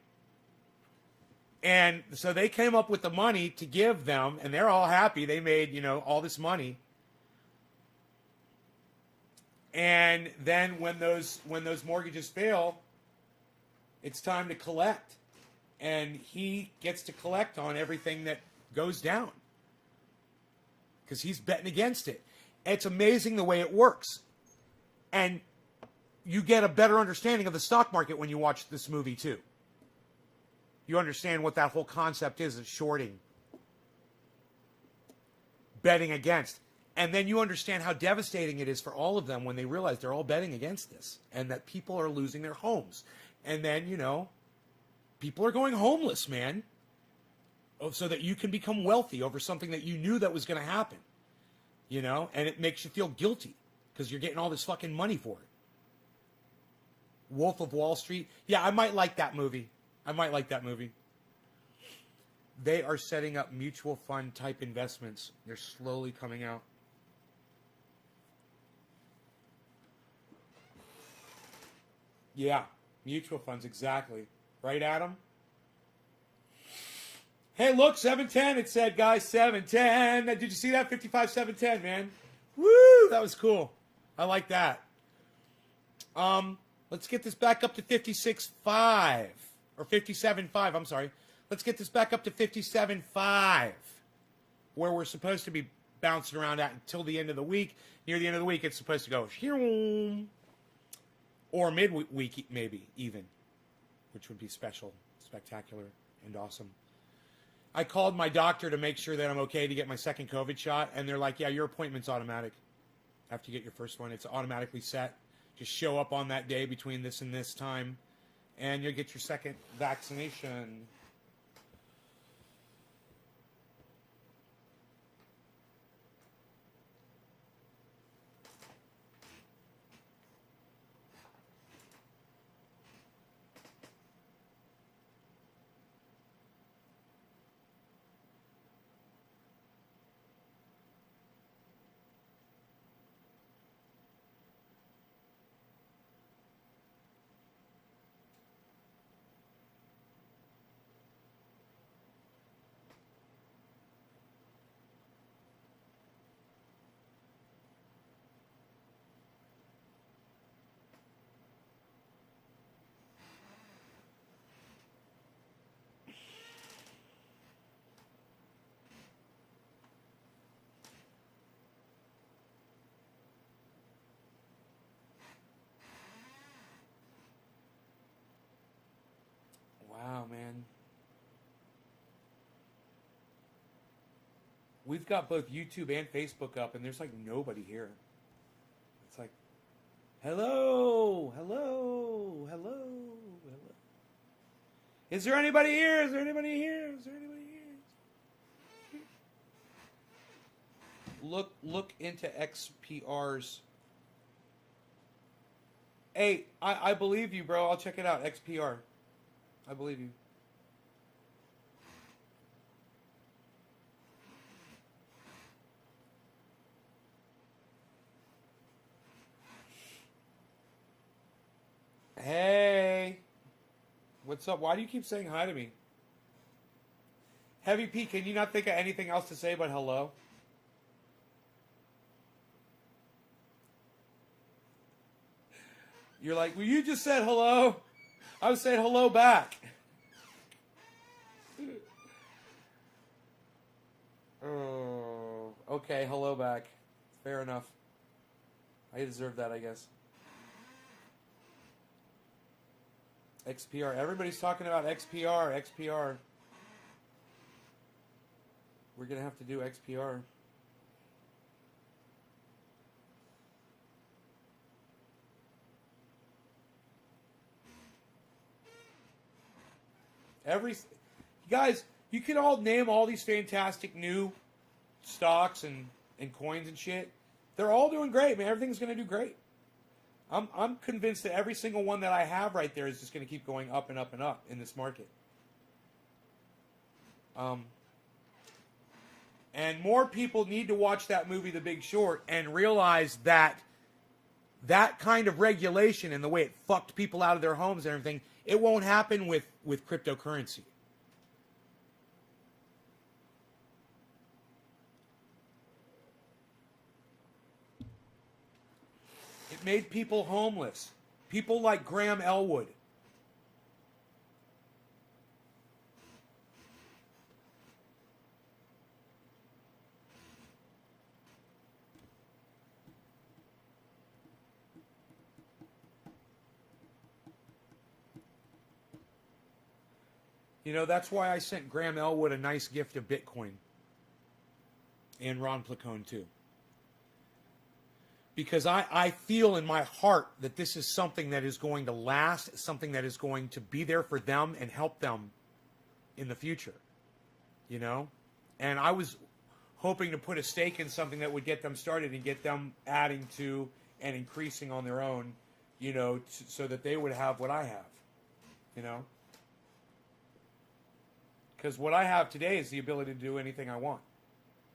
And so they came up with the money to give them, and they're all happy. They made, all this money. And then when those mortgages fail, it's time to collect. And he gets to collect on everything that goes down. Because he's betting against it. It's amazing the way it works. And you get a better understanding of the stock market when you watch this movie too. You understand what that whole concept is of shorting. Betting against. And then you understand how devastating it is for all of them when they realize they're all betting against this. And that people are losing their homes. And then, people are going homeless, man. So that you can become wealthy over something that you knew that was going to happen. And it makes you feel guilty. Because you're getting all this fucking money for it. Wolf of Wall Street. Yeah, I might like that movie. They are setting up mutual fund type investments. They're slowly coming out. Yeah, mutual funds, exactly. Right, Adam? Hey, look, 710, it said, guys, 710. Did you see that? 55, 710, man. Woo, that was cool. I like that. Let's get this back up to 56.5. Or 57.5, I'm sorry. Let's get this back up to 57.5. Where we're supposed to be bouncing around at until the end of the week. Near the end of the week, it's supposed to go... Or midweek, maybe, even. Which would be special, spectacular, and awesome. I called my doctor to make sure that I'm okay to get my second COVID shot. And they're like, yeah, your appointment's automatic. After you get your first one, it's automatically set. Just show up on that day between this and this time. And you'll get your second vaccination. Wow, man. We've got both YouTube and Facebook up, and there's like nobody here. It's like, hello, hello, hello, hello. Is there anybody here? Is there anybody here? Is there anybody here? Look into XPR's. Hey, I believe you, bro. I'll check it out. XPR. I believe you. Hey. What's up? Why do you keep saying hi to me? Heavy P, can you not think of anything else to say but hello? You're like, well, you just said hello. I was saying hello back. Oh, okay, hello back. Fair enough. I deserve that, I guess. XPR. Everybody's talking about XPR. XPR. We're going to have to do XPR. Guys, you can all name all these fantastic new stocks and coins and shit. They're all doing great, man. Everything's going to do great. I'm convinced that every single one that I have right there is just going to keep going up and up and up in this market. And more people need to watch that movie, The Big Short, and realize that that kind of regulation and the way it fucked people out of their homes and everything, it won't happen with cryptocurrency. It made people homeless. People like Graham Elwood. You know, that's why I sent Graham Elwood a nice gift of Bitcoin. And Ron Placone, too. Because I feel in my heart that this is something that is going to last, something that is going to be there for them and help them in the future. You know? And I was hoping to put a stake in something that would get them started and get them adding to and increasing on their own, you know, so that they would have what I have. You know? Because what I have today is the ability to do anything I want.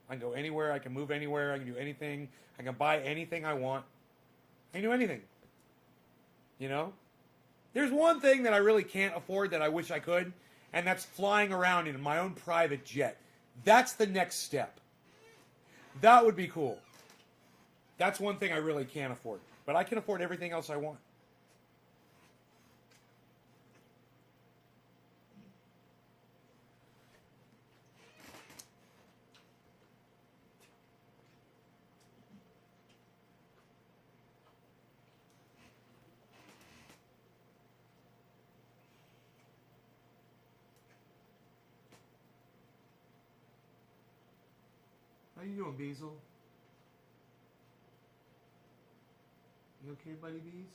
I can go anywhere. I can move anywhere. I can do anything. I can buy anything I want. I can do anything. You know? There's one thing that I really can't afford that I wish I could, and that's flying around in my own private jet. That's the next step. That would be cool. That's one thing I really can't afford. But I can afford everything else I want. How you doing, Beazle? You okay, buddy bees?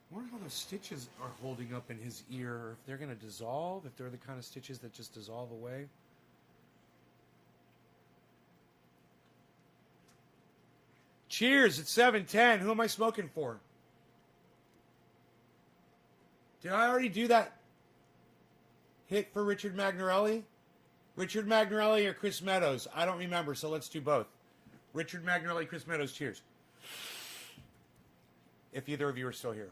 I wonder how those stitches are holding up in his ear. If they're going to dissolve, if they're the kind of stitches that just dissolve away. Cheers, it's 7:10. Who am I smoking for? Did I already do that hit for Richard Magnarelli? Richard Magnarelli or Chris Meadows? I don't remember, so let's do both. Richard Magnarelli, Chris Meadows, cheers. If either of you are still here.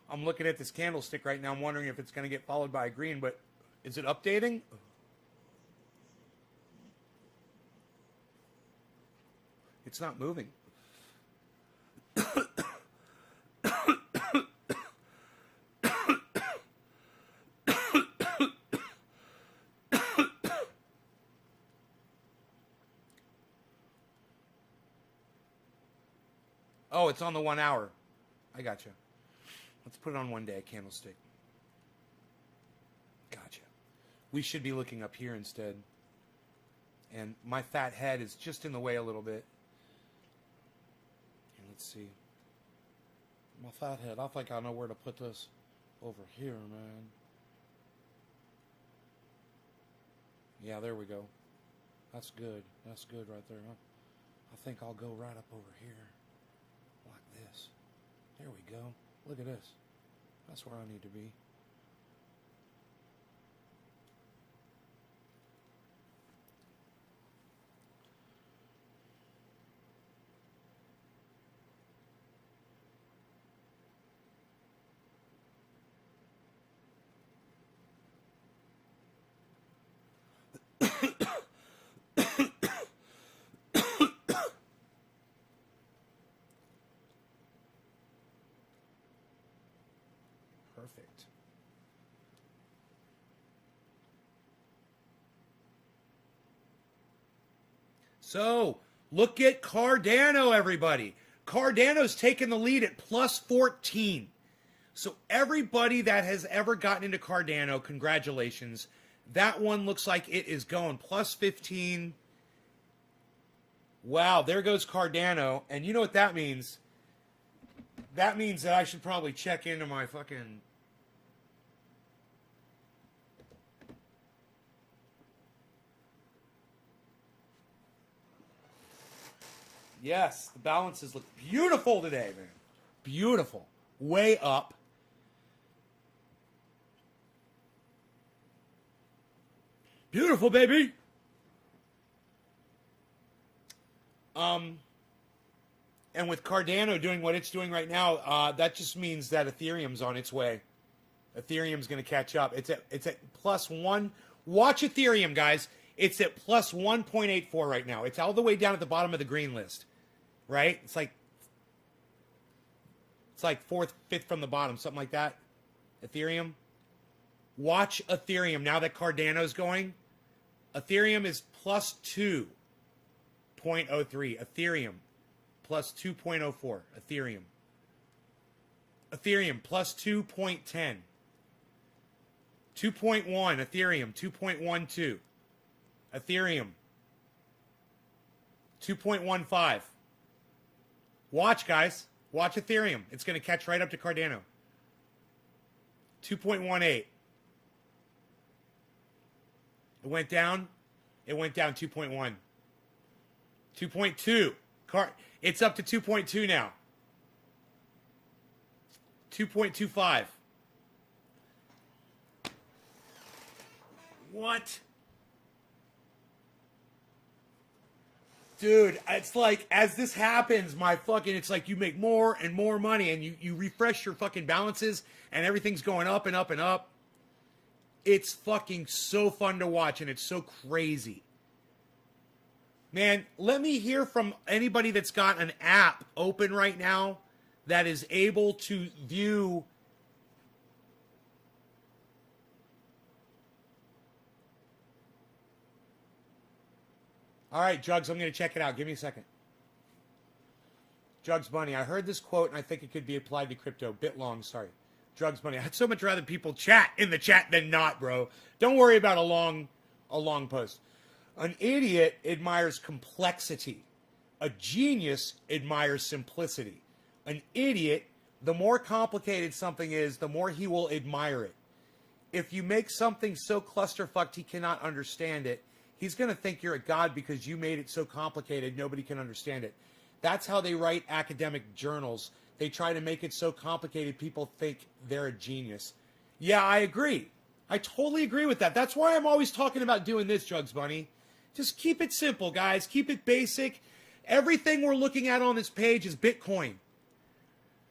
I'm looking at this candlestick right now. I'm wondering if it's going to get followed by a green, but is it updating? It's not moving. Oh, it's on the 1 hour. I gotcha. Let's put it on 1 day, a candlestick. Gotcha. We should be looking up here instead. And my fat head is just in the way a little bit. And let's see. My fat head. I think I know where to put this over here, man. Yeah, there we go. That's good. That's good right there, huh? I think I'll go right up over here. Like this. There we go. Look at this. That's where I need to be. So, look at Cardano, everybody. Cardano's taking the lead at plus 14. So, everybody that has ever gotten into Cardano, congratulations. That one looks like it is going plus 15. Wow, there goes Cardano. And you know what that means? That means that I should probably check into my fucking... Yes, the balances look beautiful today, man. Beautiful. Way up. Beautiful, baby. And with Cardano doing what it's doing right now, that just means that Ethereum's on its way. Ethereum's going to catch up. It's at plus 1. Watch Ethereum, guys. It's at plus 1.84 right now. It's all the way down at the bottom of the green list, right? It's like fourth, fifth from the bottom, something like that. Ethereum. Watch Ethereum now that Cardano's going. Ethereum is plus 2.03. Ethereum plus 2.04. Ethereum. Ethereum plus 2.10. 2.1. Ethereum 2.12. Ethereum 2.15. Watch, guys. Watch Ethereum. It's going to catch right up to Cardano. 2.18. It went down. It went down 2.1. 2.2. It's up to 2.2 now. 2.25. What? Dude, it's like, as this happens, it's like you make more and more money and you refresh your fucking balances and everything's going up and up and up. It's fucking so fun to watch and it's so crazy. Man, let me hear from anybody that's got an app open right now that is able to view. All right, Jugs, I'm going to check it out. Give me a second. Jugs Bunny, I heard this quote and I think it could be applied to crypto. Bit long, sorry. Jugs Bunny, I'd so much rather people chat in the chat than not, bro. Don't worry about a long post. An idiot admires complexity. A genius admires simplicity. An idiot, the more complicated something is, the more he will admire it. If you make something so clusterfucked he cannot understand it, he's going to think you're a god because you made it so complicated nobody can understand it. That's how they write academic journals. They try to make it so complicated people think they're a genius. Yeah, I agree. I totally agree with that. That's why I'm always talking about doing this, Jugs Bunny. Just keep it simple, guys. Keep it basic. Everything we're looking at on this page is Bitcoin.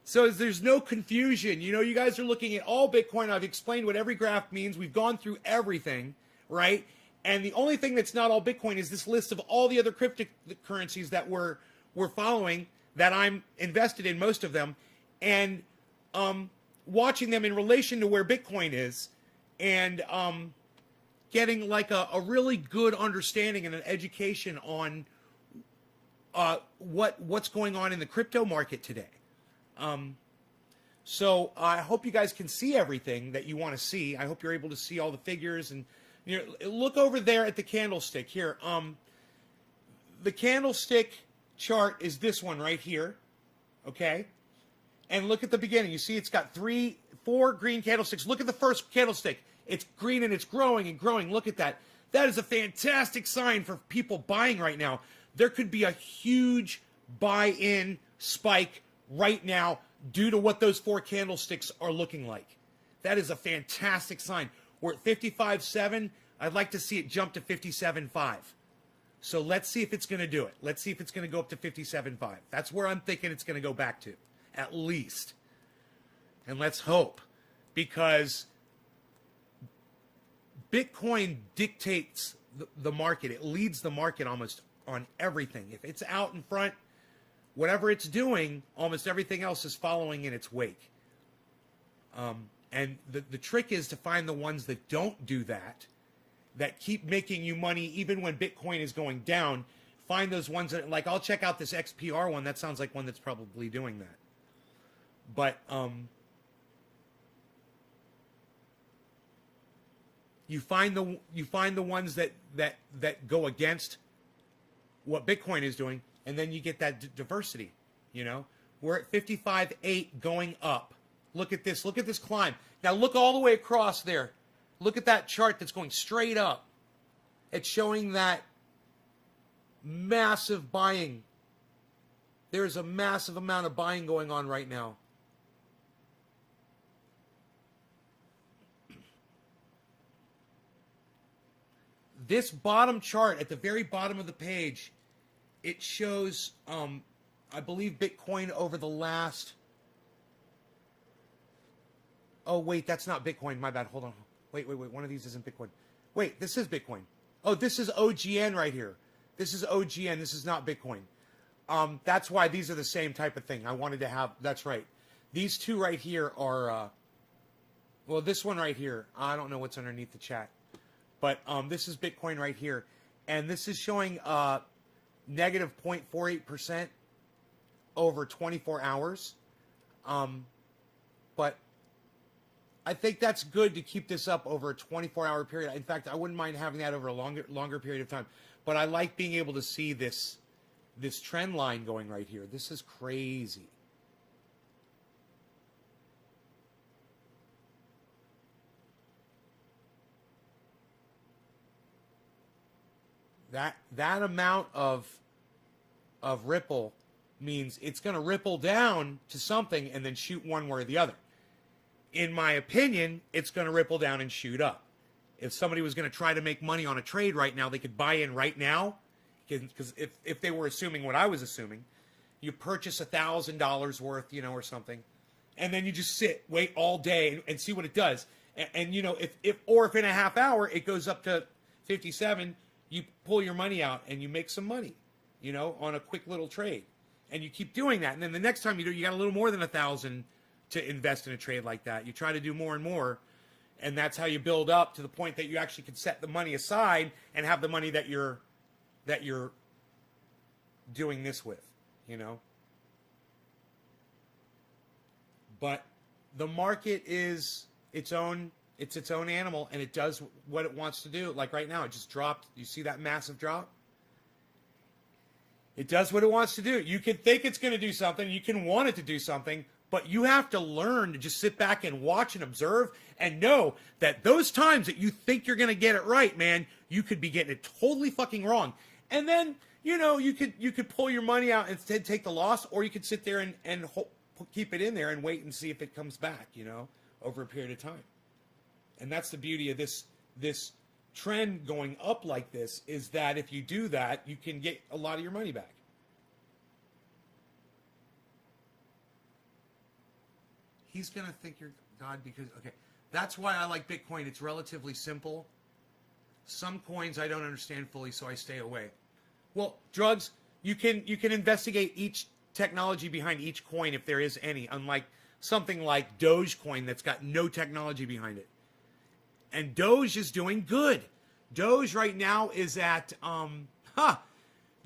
So there's no confusion. You know, you guys are looking at all Bitcoin. I've explained what every graph means. We've gone through everything, right? And the only thing that's not all Bitcoin is this list of all the other cryptocurrencies that we're following, that I'm invested in, most of them, and watching them in relation to where Bitcoin is, and getting like a really good understanding and an education on what's going on in the crypto market today. So I hope you guys can see everything that you want to see. I hope you're able to see all the figures, and you know, look over there at the candlestick here. The candlestick chart is this one right here, okay? And look at the beginning. You see it's got 4 green candlesticks. Look at the first candlestick. It's green and it's growing and growing. Look at that. That is a fantastic sign for people buying right now. There could be a huge buy-in spike right now due to what those 4 candlesticks are looking like. That is a fantastic sign. We're at 55.7. I'd like to see it jump to 57.5. So let's see if it's going to do it. Let's see if it's going to go up to 57.5. That's where I'm thinking it's going to go back to, at least. And let's hope, because Bitcoin dictates the market. It leads the market almost on everything. If it's out in front, whatever it's doing, almost everything else is following in its wake. And the trick is to find the ones that don't do that, that keep making you money even when Bitcoin is going down. find those ones that, like, I'll check out this XPR one. That sounds like one that's probably doing that. But you find the ones that go against what Bitcoin is doing, and then you get that diversity. You know, we're at 55.8 going up. Look at this. Look at this climb. Now look all the way across there. Look at that chart that's going straight up. It's showing that massive buying. There's a massive amount of buying going on right now. This bottom chart at the very bottom of the page, it shows, I believe, Bitcoin over the last... Oh, wait, that's not Bitcoin. My bad. Hold on. Wait. One of these isn't Bitcoin. Wait, this is Bitcoin. Oh, this is OGN right here. This is OGN. This is not Bitcoin. That's why these are the same type of thing. I wanted to have... That's right. These two right here are... well, this one right here, I don't know what's underneath the chat. But this is Bitcoin right here. And this is showing negative 0.48% over 24 hours. But I think that's good to keep this up over a 24-hour period. In fact, I wouldn't mind having that over a longer period of time. But I like being able to see this trend line going right here. This is crazy. That amount of ripple means it's going to ripple down to something and then shoot one way or the other. In my opinion, it's going to ripple down and shoot up. If somebody was going to try to make money on a trade right now, they could buy in right now. Because if they were assuming what I was assuming, you purchase $1,000 worth, you know, or something, and then you just wait all day and see what it does. And you know, if in a half hour it goes up to 57. You pull your money out and you make some money, you know, on a quick little trade. And you keep doing that. And then the next time you do, you got a little more than 1,000 to invest in a trade like that. You try to do more and more. And that's how you build up to the point that you actually can set the money aside and have the money that you're doing this with, you know. But the market is its own animal, and it does what it wants to do. Like right now, it just dropped. You see that massive drop? It does what it wants to do. You can think it's going to do something. You can want it to do something, but you have to learn to just sit back and watch and observe and know that those times that you think you're going to get it right, man, you could be getting it totally fucking wrong. And then, you know, you could pull your money out and instead take the loss, or you could sit there and keep it in there and wait and see if it comes back, you know, over a period of time. And that's the beauty of this trend going up like this, is that if you do that, you can get a lot of your money back. He's going to think you're God because, okay, that's why I like Bitcoin. It's relatively simple. Some coins I don't understand fully, so I stay away. Well, drugs, you can investigate each technology behind each coin if there is any, unlike something like Dogecoin that's got no technology behind it. And Doge is doing good. Doge right now is at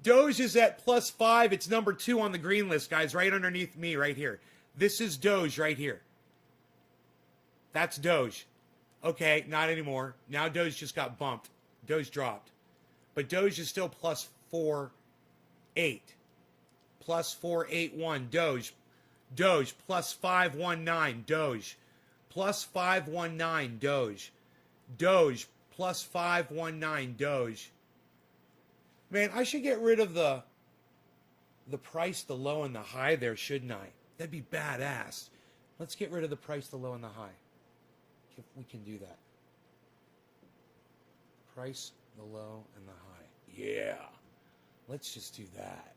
Doge is at +5. It's number 2 on the green list, guys, right underneath me right here. This is Doge right here. That's Doge. Okay, not anymore. Now Doge just got bumped. Doge dropped. But Doge is still +4.8. +481. Doge. Doge +519. Doge. +519. Doge. Doge +519. Doge. Man, I should get rid of the price, the low, and the high there, shouldn't I? That'd be badass. Let's get rid of the price, the low, and the high. If we can do that. Price, the low, and the high. Yeah. Let's just do that.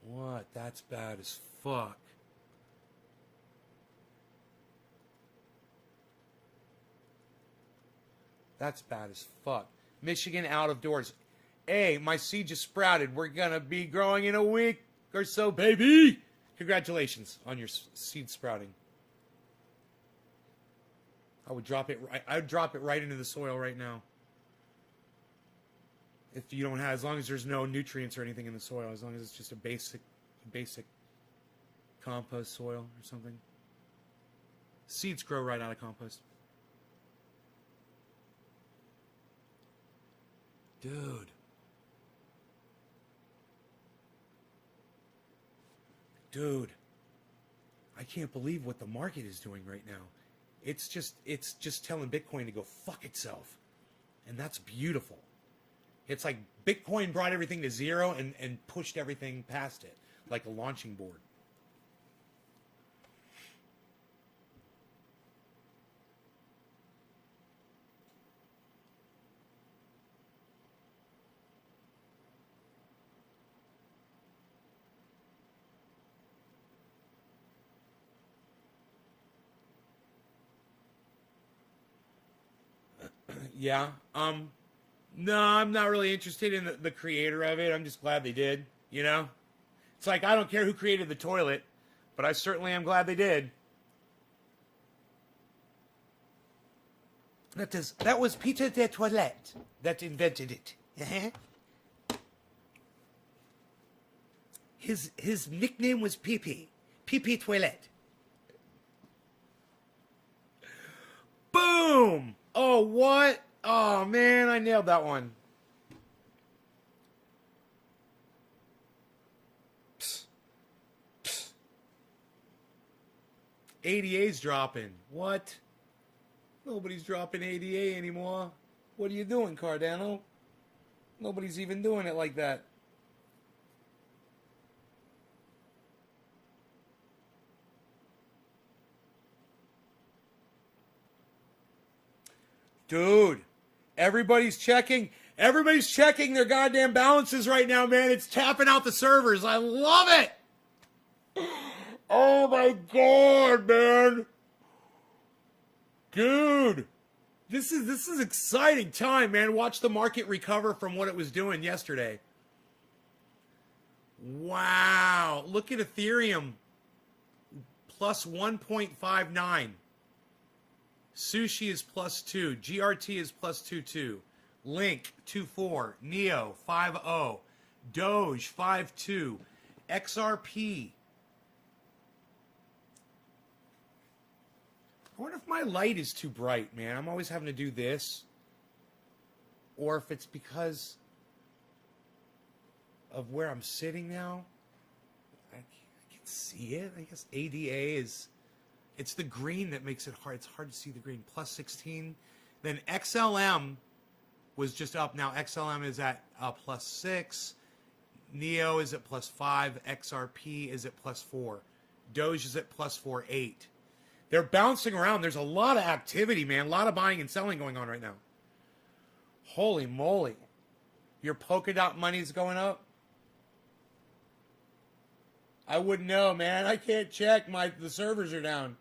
What? That's bad as fuck. That's bad as fuck. Michigan out of doors. Hey, my seed just sprouted. We're going to be growing in a week or so, baby. Congratulations on your seed sprouting. I would drop it right into the soil right now. If you don't have, as long as there's no nutrients or anything in the soil, as long as it's just a basic compost soil or something. Seeds grow right out of compost. Dude, I can't believe what the market is doing right now. It's just telling Bitcoin to go fuck itself. And that's beautiful. It's like Bitcoin brought everything to zero and pushed everything past it, like a launching board. Yeah. No, I'm not really interested in the creator of it. I'm just glad they did, you know? It's like, I don't care who created the toilet, but I certainly am glad they did. That was Peter de Toilette that invented it. Uh-huh. His nickname was Pee-Pee. Pee-Pee Toilette. Boom! Oh, what? Oh, man, I nailed that one. Psst. Psst. ADA's dropping. What? Nobody's dropping ADA anymore. What are you doing, Cardano? Nobody's even doing it like that. Dude, everybody's checking their goddamn balances right now, man. It's tapping out the servers. I love it. Oh my God, man. Dude, this is exciting time, man. Watch the market recover from what it was doing yesterday. Wow. Look at Ethereum. Plus 1.59. Sushi is plus 2. GRT is plus 2.2. Link 2.4. Neo 5.0. Doge 5.2. XRP. I wonder if my light is too bright, man. I'm always having to do this. Or if it's because of where I'm sitting now. I can see it. I guess ADA is... It's the green that makes it hard. It's hard to see the green. Plus 16. Then XLM was just up. Now XLM is at plus 6. Neo is at plus 5. XRP is at plus 4. Doge is at plus 4.8. They're bouncing around. There's a lot of activity, man. A lot of buying and selling going on right now. Holy moly. Your Polkadot money's going up? I wouldn't know, man. I can't check. The servers are down.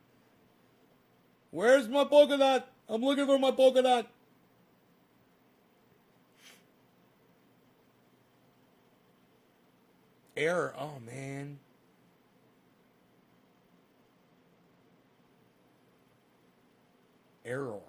Where's my Polkadot? I'm looking for my Polkadot. Error. Oh, man. Error.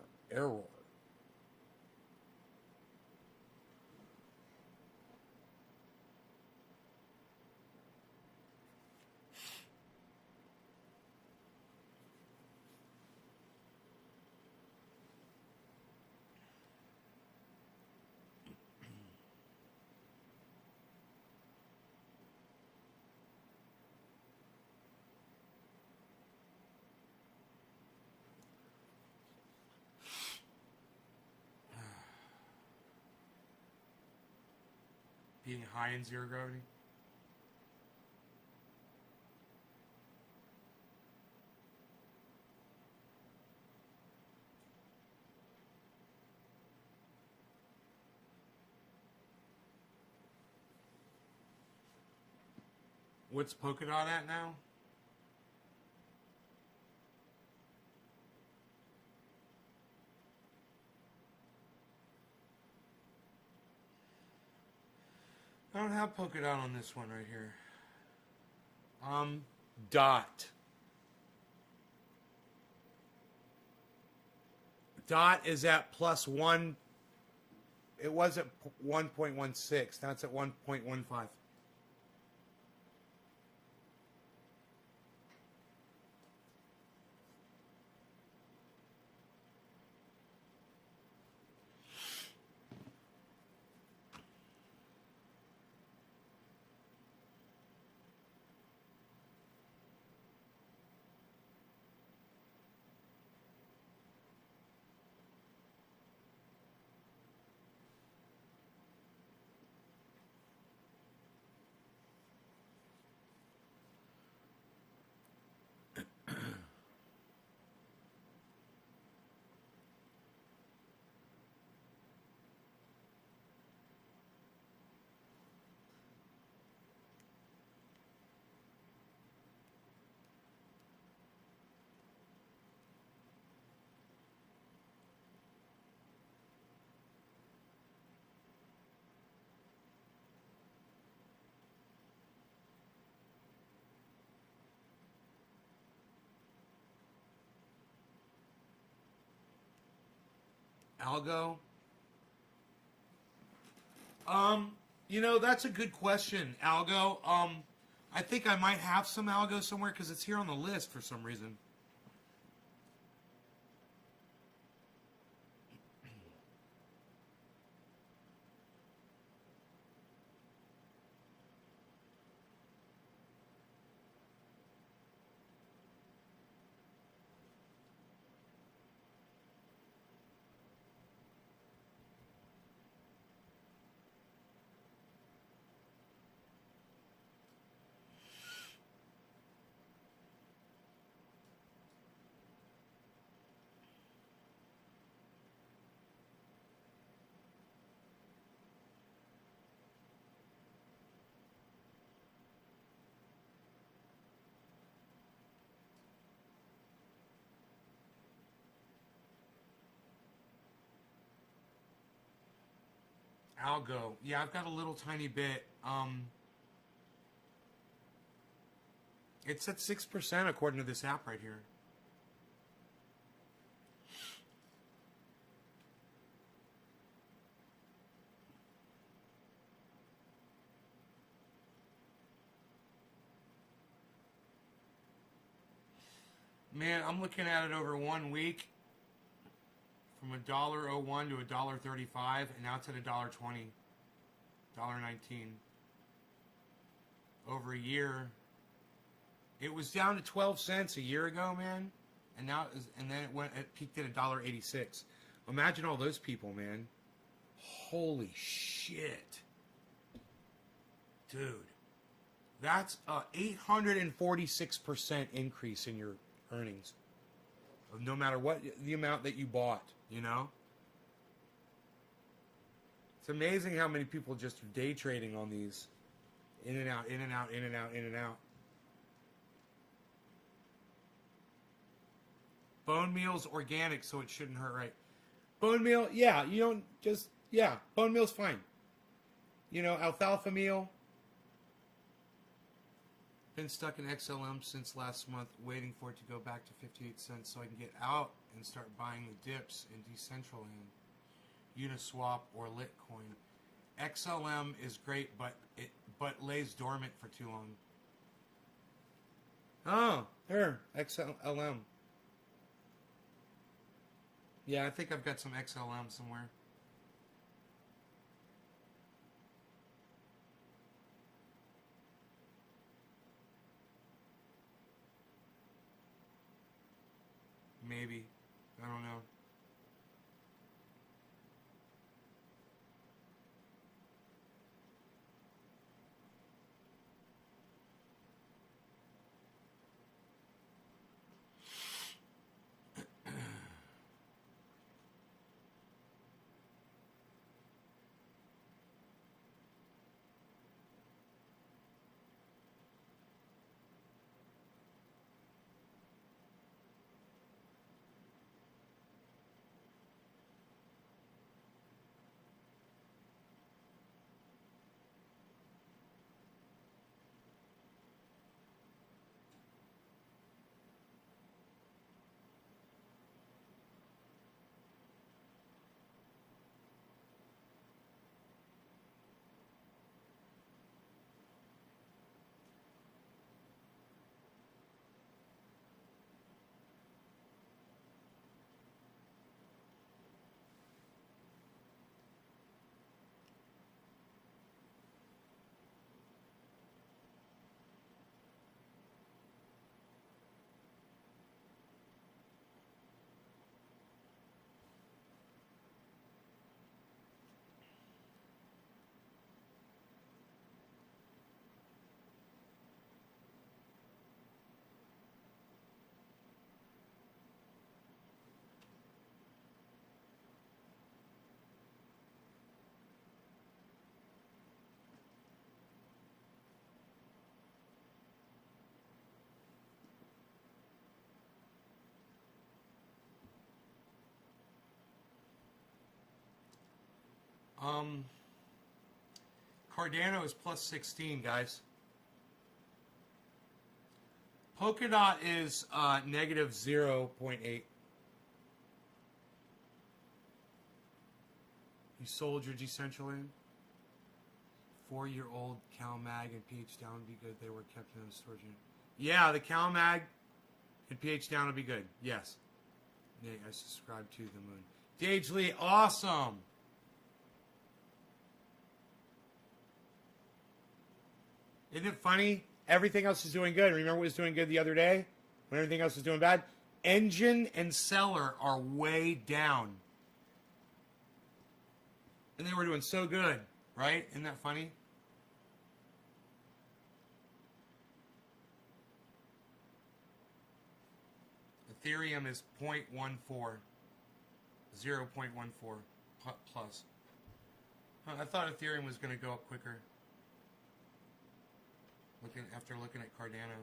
Being high in zero gravity. What's Polkadot at now? I don't have Polkadot on this one right here. Dot. Dot is at plus 1. It was at 1.16. Now it's at 1.15. Algo? That's a good question, Algo. I think I might have some Algo somewhere because it's here on the list for some reason. Algo. Yeah, I've got a little tiny bit. It's at 6% according to this app right here. Man, I'm looking at it over 1 week. From $1.01 to $1.35, and now it's at $1.20, $1.19. Over a year, it was down to 12 cents a year ago, man, and then it peaked at $1.86. Imagine all those people, man. Holy shit, dude, that's a 846% increase in your earnings. No matter what the amount that you bought, It's amazing how many people just are day trading on these. In and out, in and out, in and out, in and out. Bone meal's organic, so it shouldn't hurt, right? Bone meal, yeah, you don't just, yeah, bone meal's fine. Alfalfa meal. Been stuck in XLM since last month, waiting for it to go back to 58 cents so I can get out and start buying the dips in Decentraland, Uniswap, or Litcoin. XLM is great, but it lays dormant for too long. Oh, there, XLM. Yeah, I think I've got some XLM somewhere. Maybe. I don't know. Cardano is plus 16, guys. Polkadot is negative 0.8. You sold your Decentraland? 4-year-old CalMag and pH down would be good. They were kept in a storage unit. Yeah, the CalMag and pH down would be good. Yes. Nate, I subscribe to the moon. Dage Lee, awesome. Isn't it funny? Everything else is doing good. Remember what was doing good the other day? When everything else was doing bad? Engine and seller are way down. And they were doing so good, right? Isn't that funny? Ethereum is 0.14. 0.14 plus. I thought Ethereum was going to go up quicker. After looking at Cardano.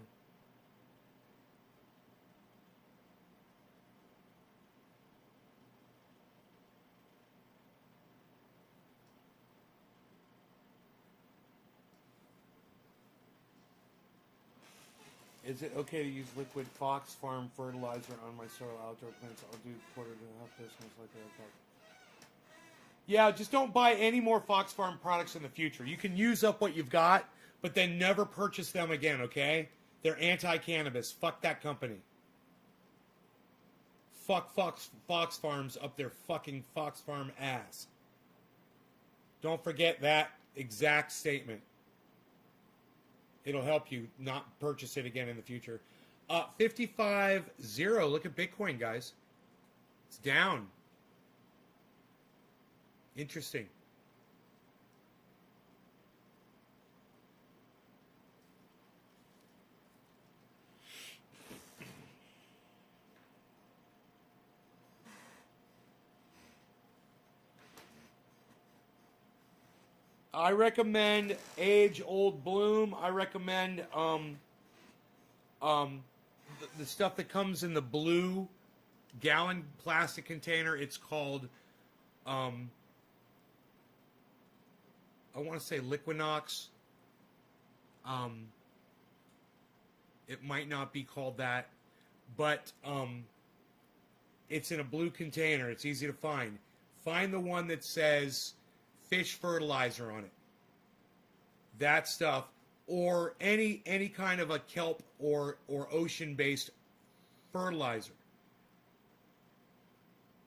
Is it okay to use liquid Fox Farm fertilizer on my soil outdoor plants? I'll do quarter to half dose most likely. Yeah, just don't buy any more Fox Farm products in the future. You can use up what you've got, but then never purchase them again, okay? They're anti-cannabis. Fuck that company. Fuck Fox Farms up their fucking Fox Farm ass. Don't forget that exact statement. It'll help you not purchase it again in the future. 55.0. Look at Bitcoin, guys. It's down. Interesting. I recommend Age Old Bloom. I recommend the stuff that comes in the blue gallon plastic container. It's called I want to say Liquinox. It might not be called that, but it's in a blue container. It's easy to find. Find the one that says fish fertilizer on it. That stuff, or any kind of a kelp or ocean-based fertilizer.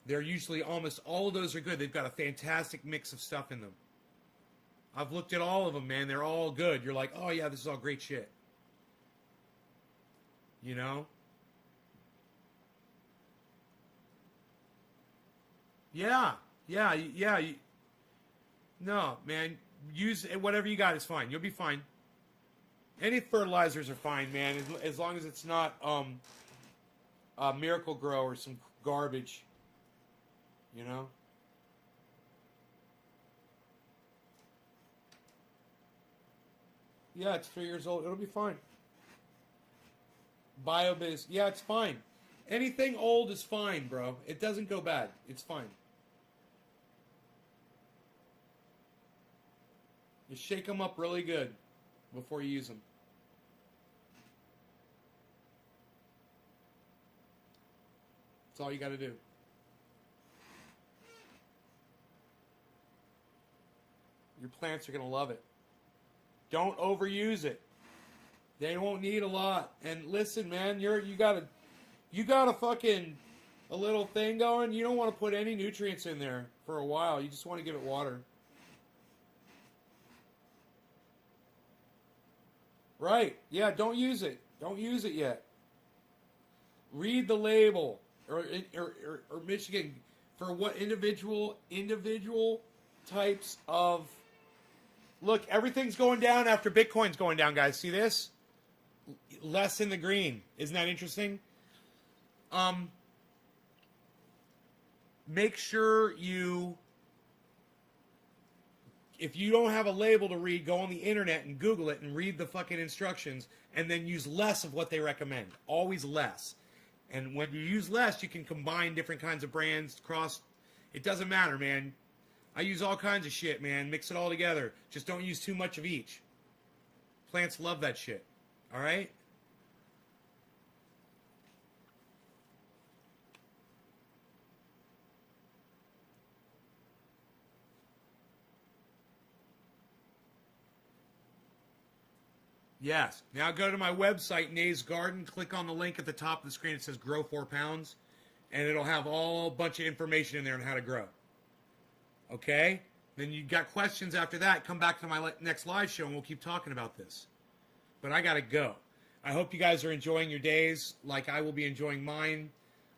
They're usually almost all of those are good. They've got a fantastic mix of stuff in them. I've looked at all of them, man. They're all good. You're like, oh yeah, this is all great shit. You know? Yeah. No, man. Use whatever you got is fine. You'll be fine. Any fertilizers are fine, man, as long as it's not Miracle Grow or some garbage. You know? Yeah, it's 3 years old. It'll be fine. BioBiz. Yeah, it's fine. Anything old is fine, bro. It doesn't go bad. It's fine. You shake them up really good before you use them. That's all you got to do. Your plants are going to love it. Don't overuse it. They won't need a lot. And listen, man, you got a fucking a little thing going. You don't want to put any nutrients in there for a while. You just want to give it water. Right. Yeah, don't use it. Don't use it yet. Read the label. Or Michigan, for what individual types of... Look, everything's going down after Bitcoin's going down, guys. See this? Less in the green. Isn't that interesting? Make sure you... If you don't have a label to read, go on the internet and Google it and read the fucking instructions and then use less of what they recommend. Always less. And when you use less, you can combine different kinds of brands, cross... It doesn't matter, man. I use all kinds of shit, man. Mix it all together. Just don't use too much of each. Plants love that shit. All right? Yes. Now go to my website, Nays Garden. Click on the link at the top of the screen. It says grow 4 pounds. And it'll have all a bunch of information in there on how to grow. Okay? Then you got questions after that. Come back to my next live show and we'll keep talking about this. But I got to go. I hope you guys are enjoying your days like I will be enjoying mine.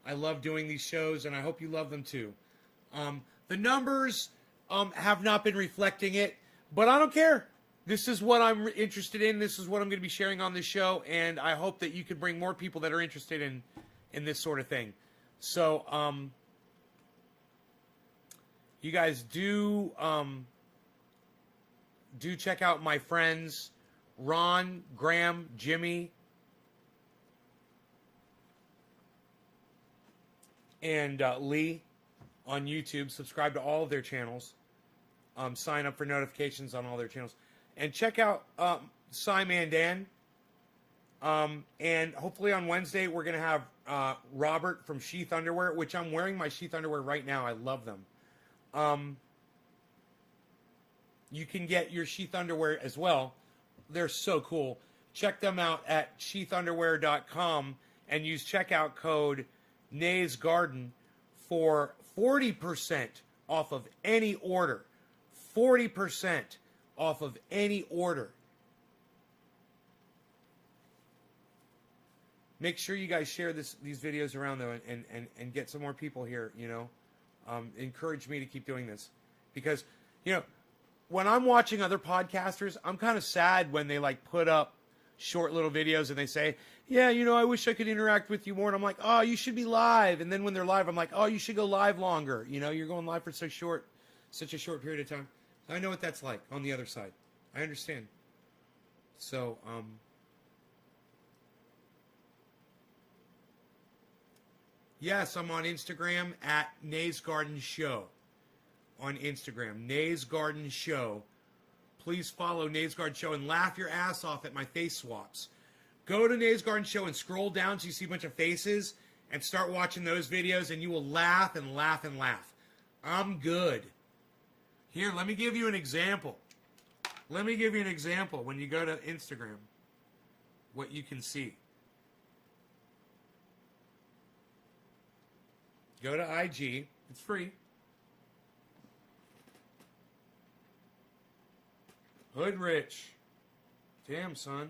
I love doing these shows and I hope you love them too. The numbers have not been reflecting it, but I don't care. This is what I'm interested in. This is what I'm going to be sharing on this show, and I hope that you can bring more people that are interested in this sort of thing. So, you guys do check out my friends Ron, Graham, Jimmy, and Lee on YouTube. Subscribe to all of their channels. Sign up for notifications on all their channels. And check out Simon Dan. And hopefully on Wednesday we're going to have Robert from Sheath Underwear, which I'm wearing my Sheath Underwear right now. I love them. You can get your Sheath Underwear as well. They're so cool. Check them out at sheathunderwear.com and use checkout code Nays Garden for 40% off of any order. 40% off of any order. Make sure you guys share these videos around though and get some more people here, you know. Encourage me to keep doing this. Because, you know, when I'm watching other podcasters, I'm kind of sad when they like put up short little videos and they say, yeah, you know, I wish I could interact with you more. And I'm like, oh, you should be live. And then when they're live, I'm like, oh, you should go live longer. You know, you're going live for such a short period of time. I know what that's like on the other side. I understand. So, yes, I'm on Instagram at Nays Garden Show. On Instagram, Nays Garden Show. Please follow Nays Garden Show and laugh your ass off at my face swaps. Go to Nays Garden Show and scroll down so you see a bunch of faces and start watching those videos and you will laugh and laugh and laugh. I'm good. Here, let me give you an example. Let me give you an example when you go to Instagram. What you can see. Go to IG. It's free. Hood Rich. Damn, son.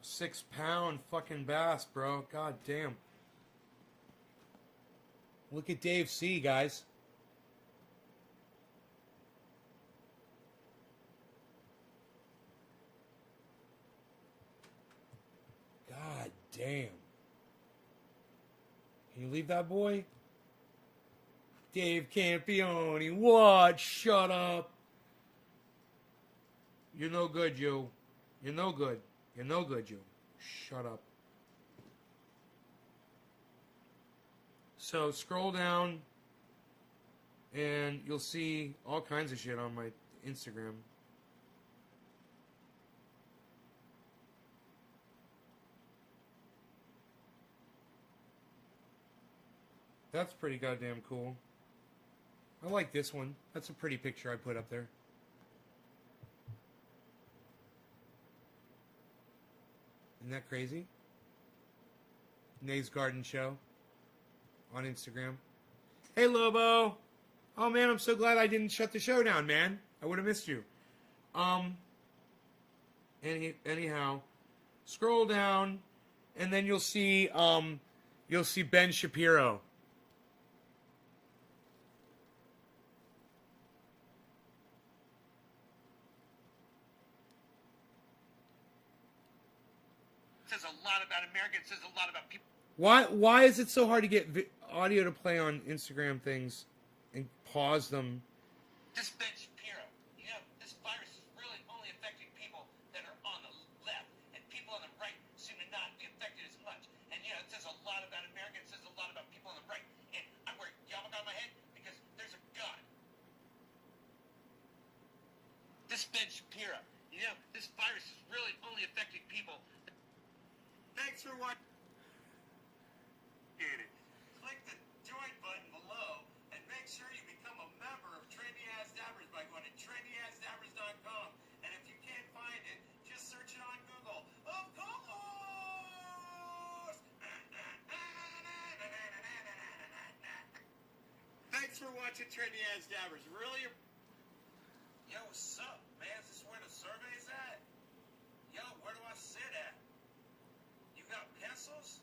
6 pound fucking bass, bro. God damn. Look at Dave C, guys. God damn. Can you leave that boy? Dave Campione. What? Shut up. You're no good, you. You're no good. You're no good, you. Shut up. So scroll down and you'll see all kinds of shit on my Instagram. That's pretty goddamn cool. I like this one. That's a pretty picture I put up there. Isn't that crazy? Nays Garden Show on Instagram. Hey, Lobo. Oh, man, I'm so glad I didn't shut the show down, man. I would have missed you. Anyhow, scroll down, and then you'll see Ben Shapiro. Says a lot about Americans. Says a lot about people. Why is it so hard to get audio to play on Instagram things and pause them? This Ben Shapiro, you know, this virus is really only affecting people that are on the left, and people on the right seem to not be affected as much. And you know, it says a lot about Americans. Says a lot about people on the right. And I wear a yarmulke on my head because there's a Ben Shapiro. You know, this virus is really only affecting people. Thanks for watching. Click the join button below and make sure you become a member of Trendy Ass Dabbers by going to trendyassdabbers.com. And if you can't find it, just search it on Google. Of course! Thanks for watching Trendy Ass Dabbers. Really? Yo, what's up, man? Is this where the survey's at? Yo, where do I sit at? You got pencils?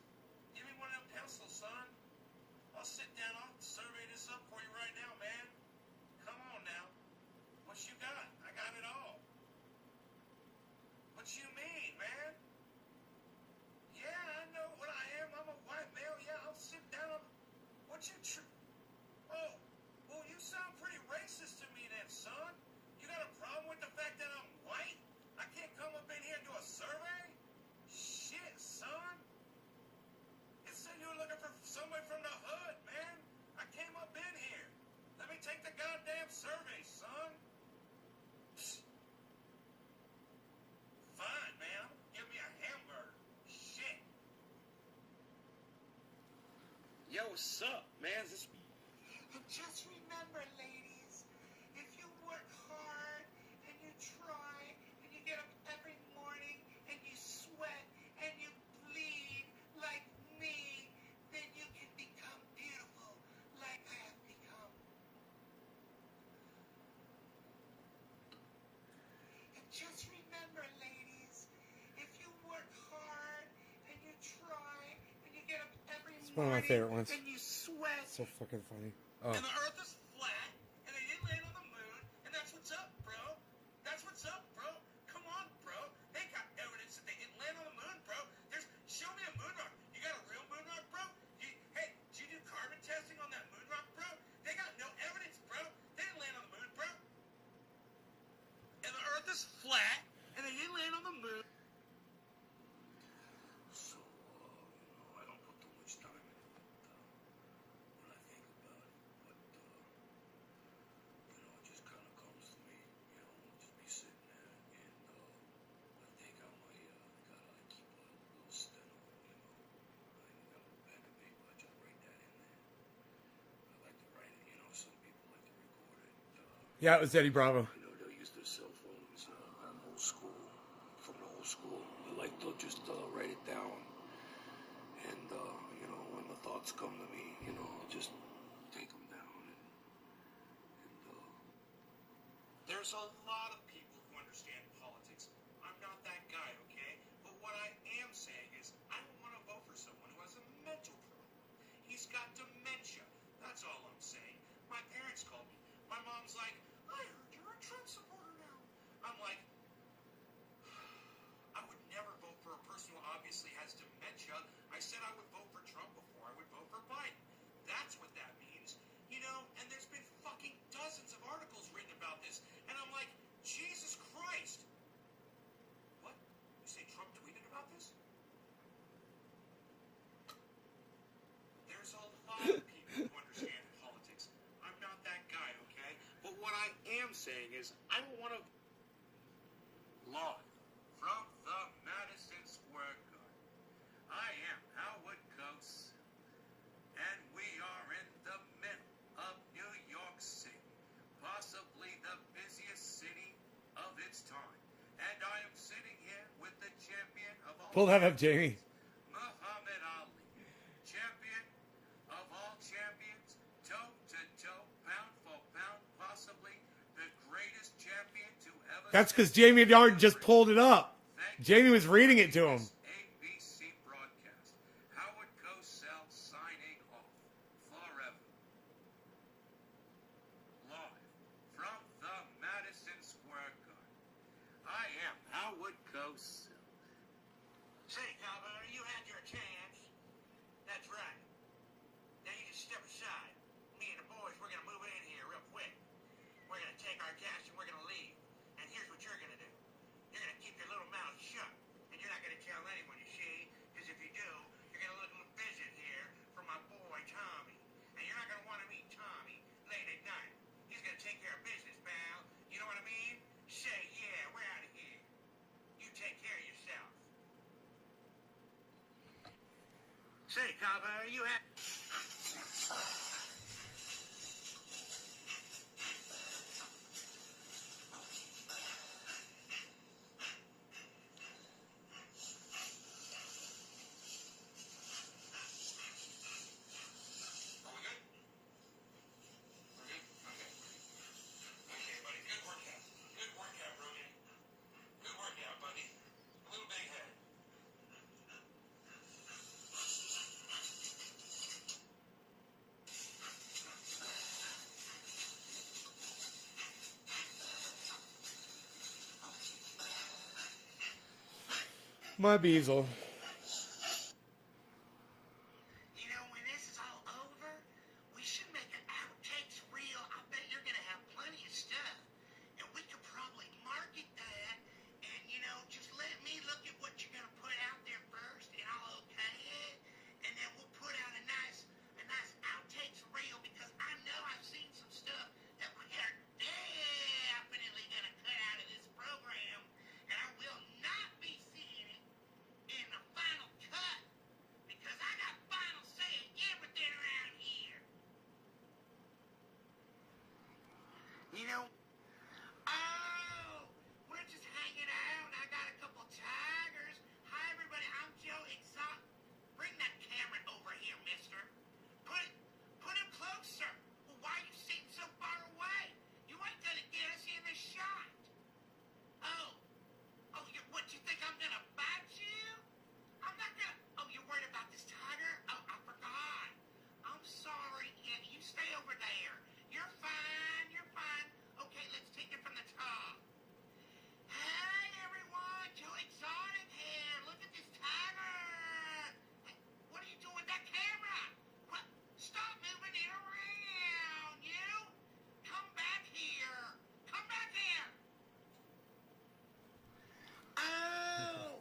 Give me one of them pencils, son. I'll sit down. I'll survey this up for you right now, man. Come on now. What you got? I got it all. What you mean, man? Yeah, I know what I am. I'm a white male. Yeah, I'll sit down. What you Oh, well, you sound pretty racist to me then, son. You got a problem with the fact that I'm white? I can't come up in here and do a survey? Shit, son. It said you were looking for somebody from the hood, man. I came up in here. Let me take the goddamn survey, son. Psst. Fine, man. Give me a hamburger. Shit. Yo, what's up, man? Is this... And just remember, ladies, if you work hard and you try and you get up every morning and you sweat and you bleed like me, then you can become beautiful like I have become. And just remember, ladies, if you work hard and you try and you get up every It's one of my morning favorite ones. and you sweat. So fucking funny. Oh. And the earth is flat, and they didn't land on the moon, and that's what's up, bro. That's what's up, bro. Come on, bro. They got evidence that they didn't land on the moon, bro. Show me a moon rock. You got a real moon rock, bro? Hey, did you do carbon testing on that moon rock, bro? They got no evidence, bro. They didn't land on the moon, bro. And the earth is flat, and they didn't land on the moon. So, I don't put too much time in it when I think about it. But, it just kind of comes to me, just be sitting there, and I think I might, gotta keep a little steno, I ain't got a pen and paper, I just write that in there. I like to write it, some people like to record it. Yeah, it was Eddie Bravo. They'll use their cell phones. I'm old school, from the old school. I like to just write it down, and when the thoughts come to me, I'll just take them down. And there's a lot of people who understand politics. I'm not that guy, okay? But what I am saying is, I don't want to vote for someone who has a mental problem. He's got dementia. That's all I'm saying. My parents called me. My mom's like, I heard you're a Trump supporter now. I'm like, I would never vote for a person who obviously has dementia. I said I would vote for Trump before I would vote for Biden. That's what that means. And there's been fucking dozens of articles written about this. And I'm like, Jesus Christ. What? You say Trump tweeted about this? There's a lot of people who understand politics. I'm not that guy, okay? But what I am saying is, I don't want to... Live from the Madison Square Garden, I am Howard Coates, and we are in the middle of New York City, possibly the busiest city of its time. And I am sitting here with the champion of all... Pull that up, Jamie. Muhammad Ali, champion of all champions, toe-to-toe, pound for pound, possibly the greatest champion to ever... That's because Jamie Dart just pulled it up. Jamie was reading it to him. ABC broadcast. Howard Cosell signing off forever. Live from the Madison Square Garden. I am Howard Cosell. Say, Cowboy, you had your chance. That's right. Now you just step aside. Me and the boys, we're going to move in here real quick. We're going to take our cash and we're going to leave. And here's what you're going to do. You're going to keep your little mouth shut. And you're not going to tell anyone. you have. Are we good? We're good? Okay. Okay, buddy. Good workout. Good workout, Brody. Good workout, buddy. A little big head. My Beazle. You know, when this is all over, we should make an outtakes reel. I bet you're gonna have plenty of stuff. And we could probably market that and, you know, just let me look at what you're gonna put out there first and I'll okay it. And then we'll put out a nice outtakes reel because I know I've seen some stuff that we are definitely gonna cut out of this program. And I will not be seeing it in the final cut because I got final say in everything around here. You know, oh, we're just hanging out. I got a couple tigers. Hi, everybody. I'm Joe Exotic. Bring that camera over here, mister. Put it closer. Well, why are you sitting so far away? You ain't gonna get us in the shot. Oh, what, you think I'm gonna bite you? I'm not gonna. Oh, you're worried about this tiger? Oh, I forgot. I'm sorry. Yeah, you stay over there. You're fine. You're fine. Okay, let's take it from the top. Hey, everyone. Joe Exotic here. Look at this tiger. Hey, what are you doing with that camera? What? Stop moving it around, you. Come back here. Come back here. Oh.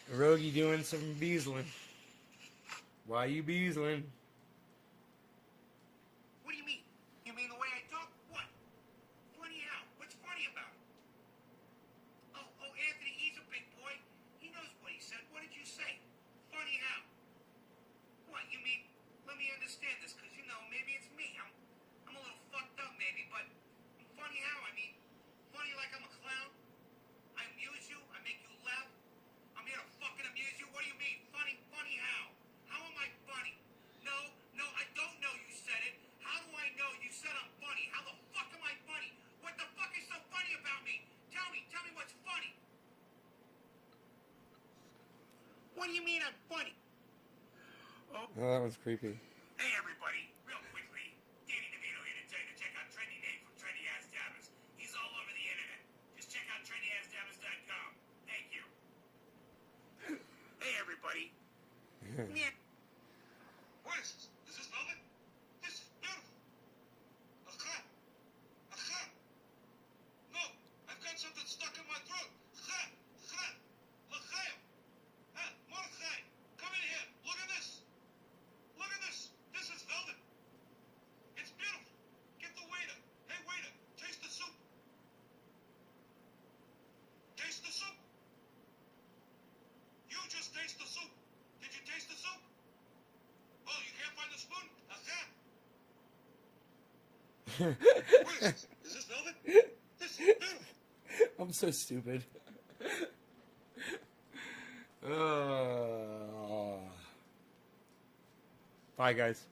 Rogie doing some beazling. Why you beazling? What do you mean? You mean the way I talk? What? Funny how? What's funny about it? Oh, Anthony, he's a big boy. He knows what he said. What did you say? Funny how? What, you mean, let me understand this, because, you know, maybe it's me. I'm a little fucked up, maybe, but funny how? I mean, funny like I'm a clown? I amuse you? I make you laugh? I'm here to fucking amuse you? What do you mean? Funny how? How am I funny? No, I don't know you said it. How do I know you said I'm funny? How the fuck am I funny? What the fuck is so funny about me? Tell me what's funny. What do you mean I'm funny? Oh, that was creepy. Hey everybody, real quickly, Danny DeVito here to tell you to check out Trendy Nate from Trendy Ass Dabbers. He's all over the internet. Just check out TrendyAssDabbers.com. Thank you. Hey everybody. Yeah. What is this? Is this velvet? This is beautiful. Aha. No, I've got something stuck in my throat. Mordechai, come in here. Look at this. This is velvet. It's beautiful. Get the waiter. Hey waiter, taste the soup. Taste the soup. You just taste the soup. Did you taste the soup? Oh, you can't find the spoon? What is this? Is this velvet? This is beautiful. I'm so stupid. Bye, guys.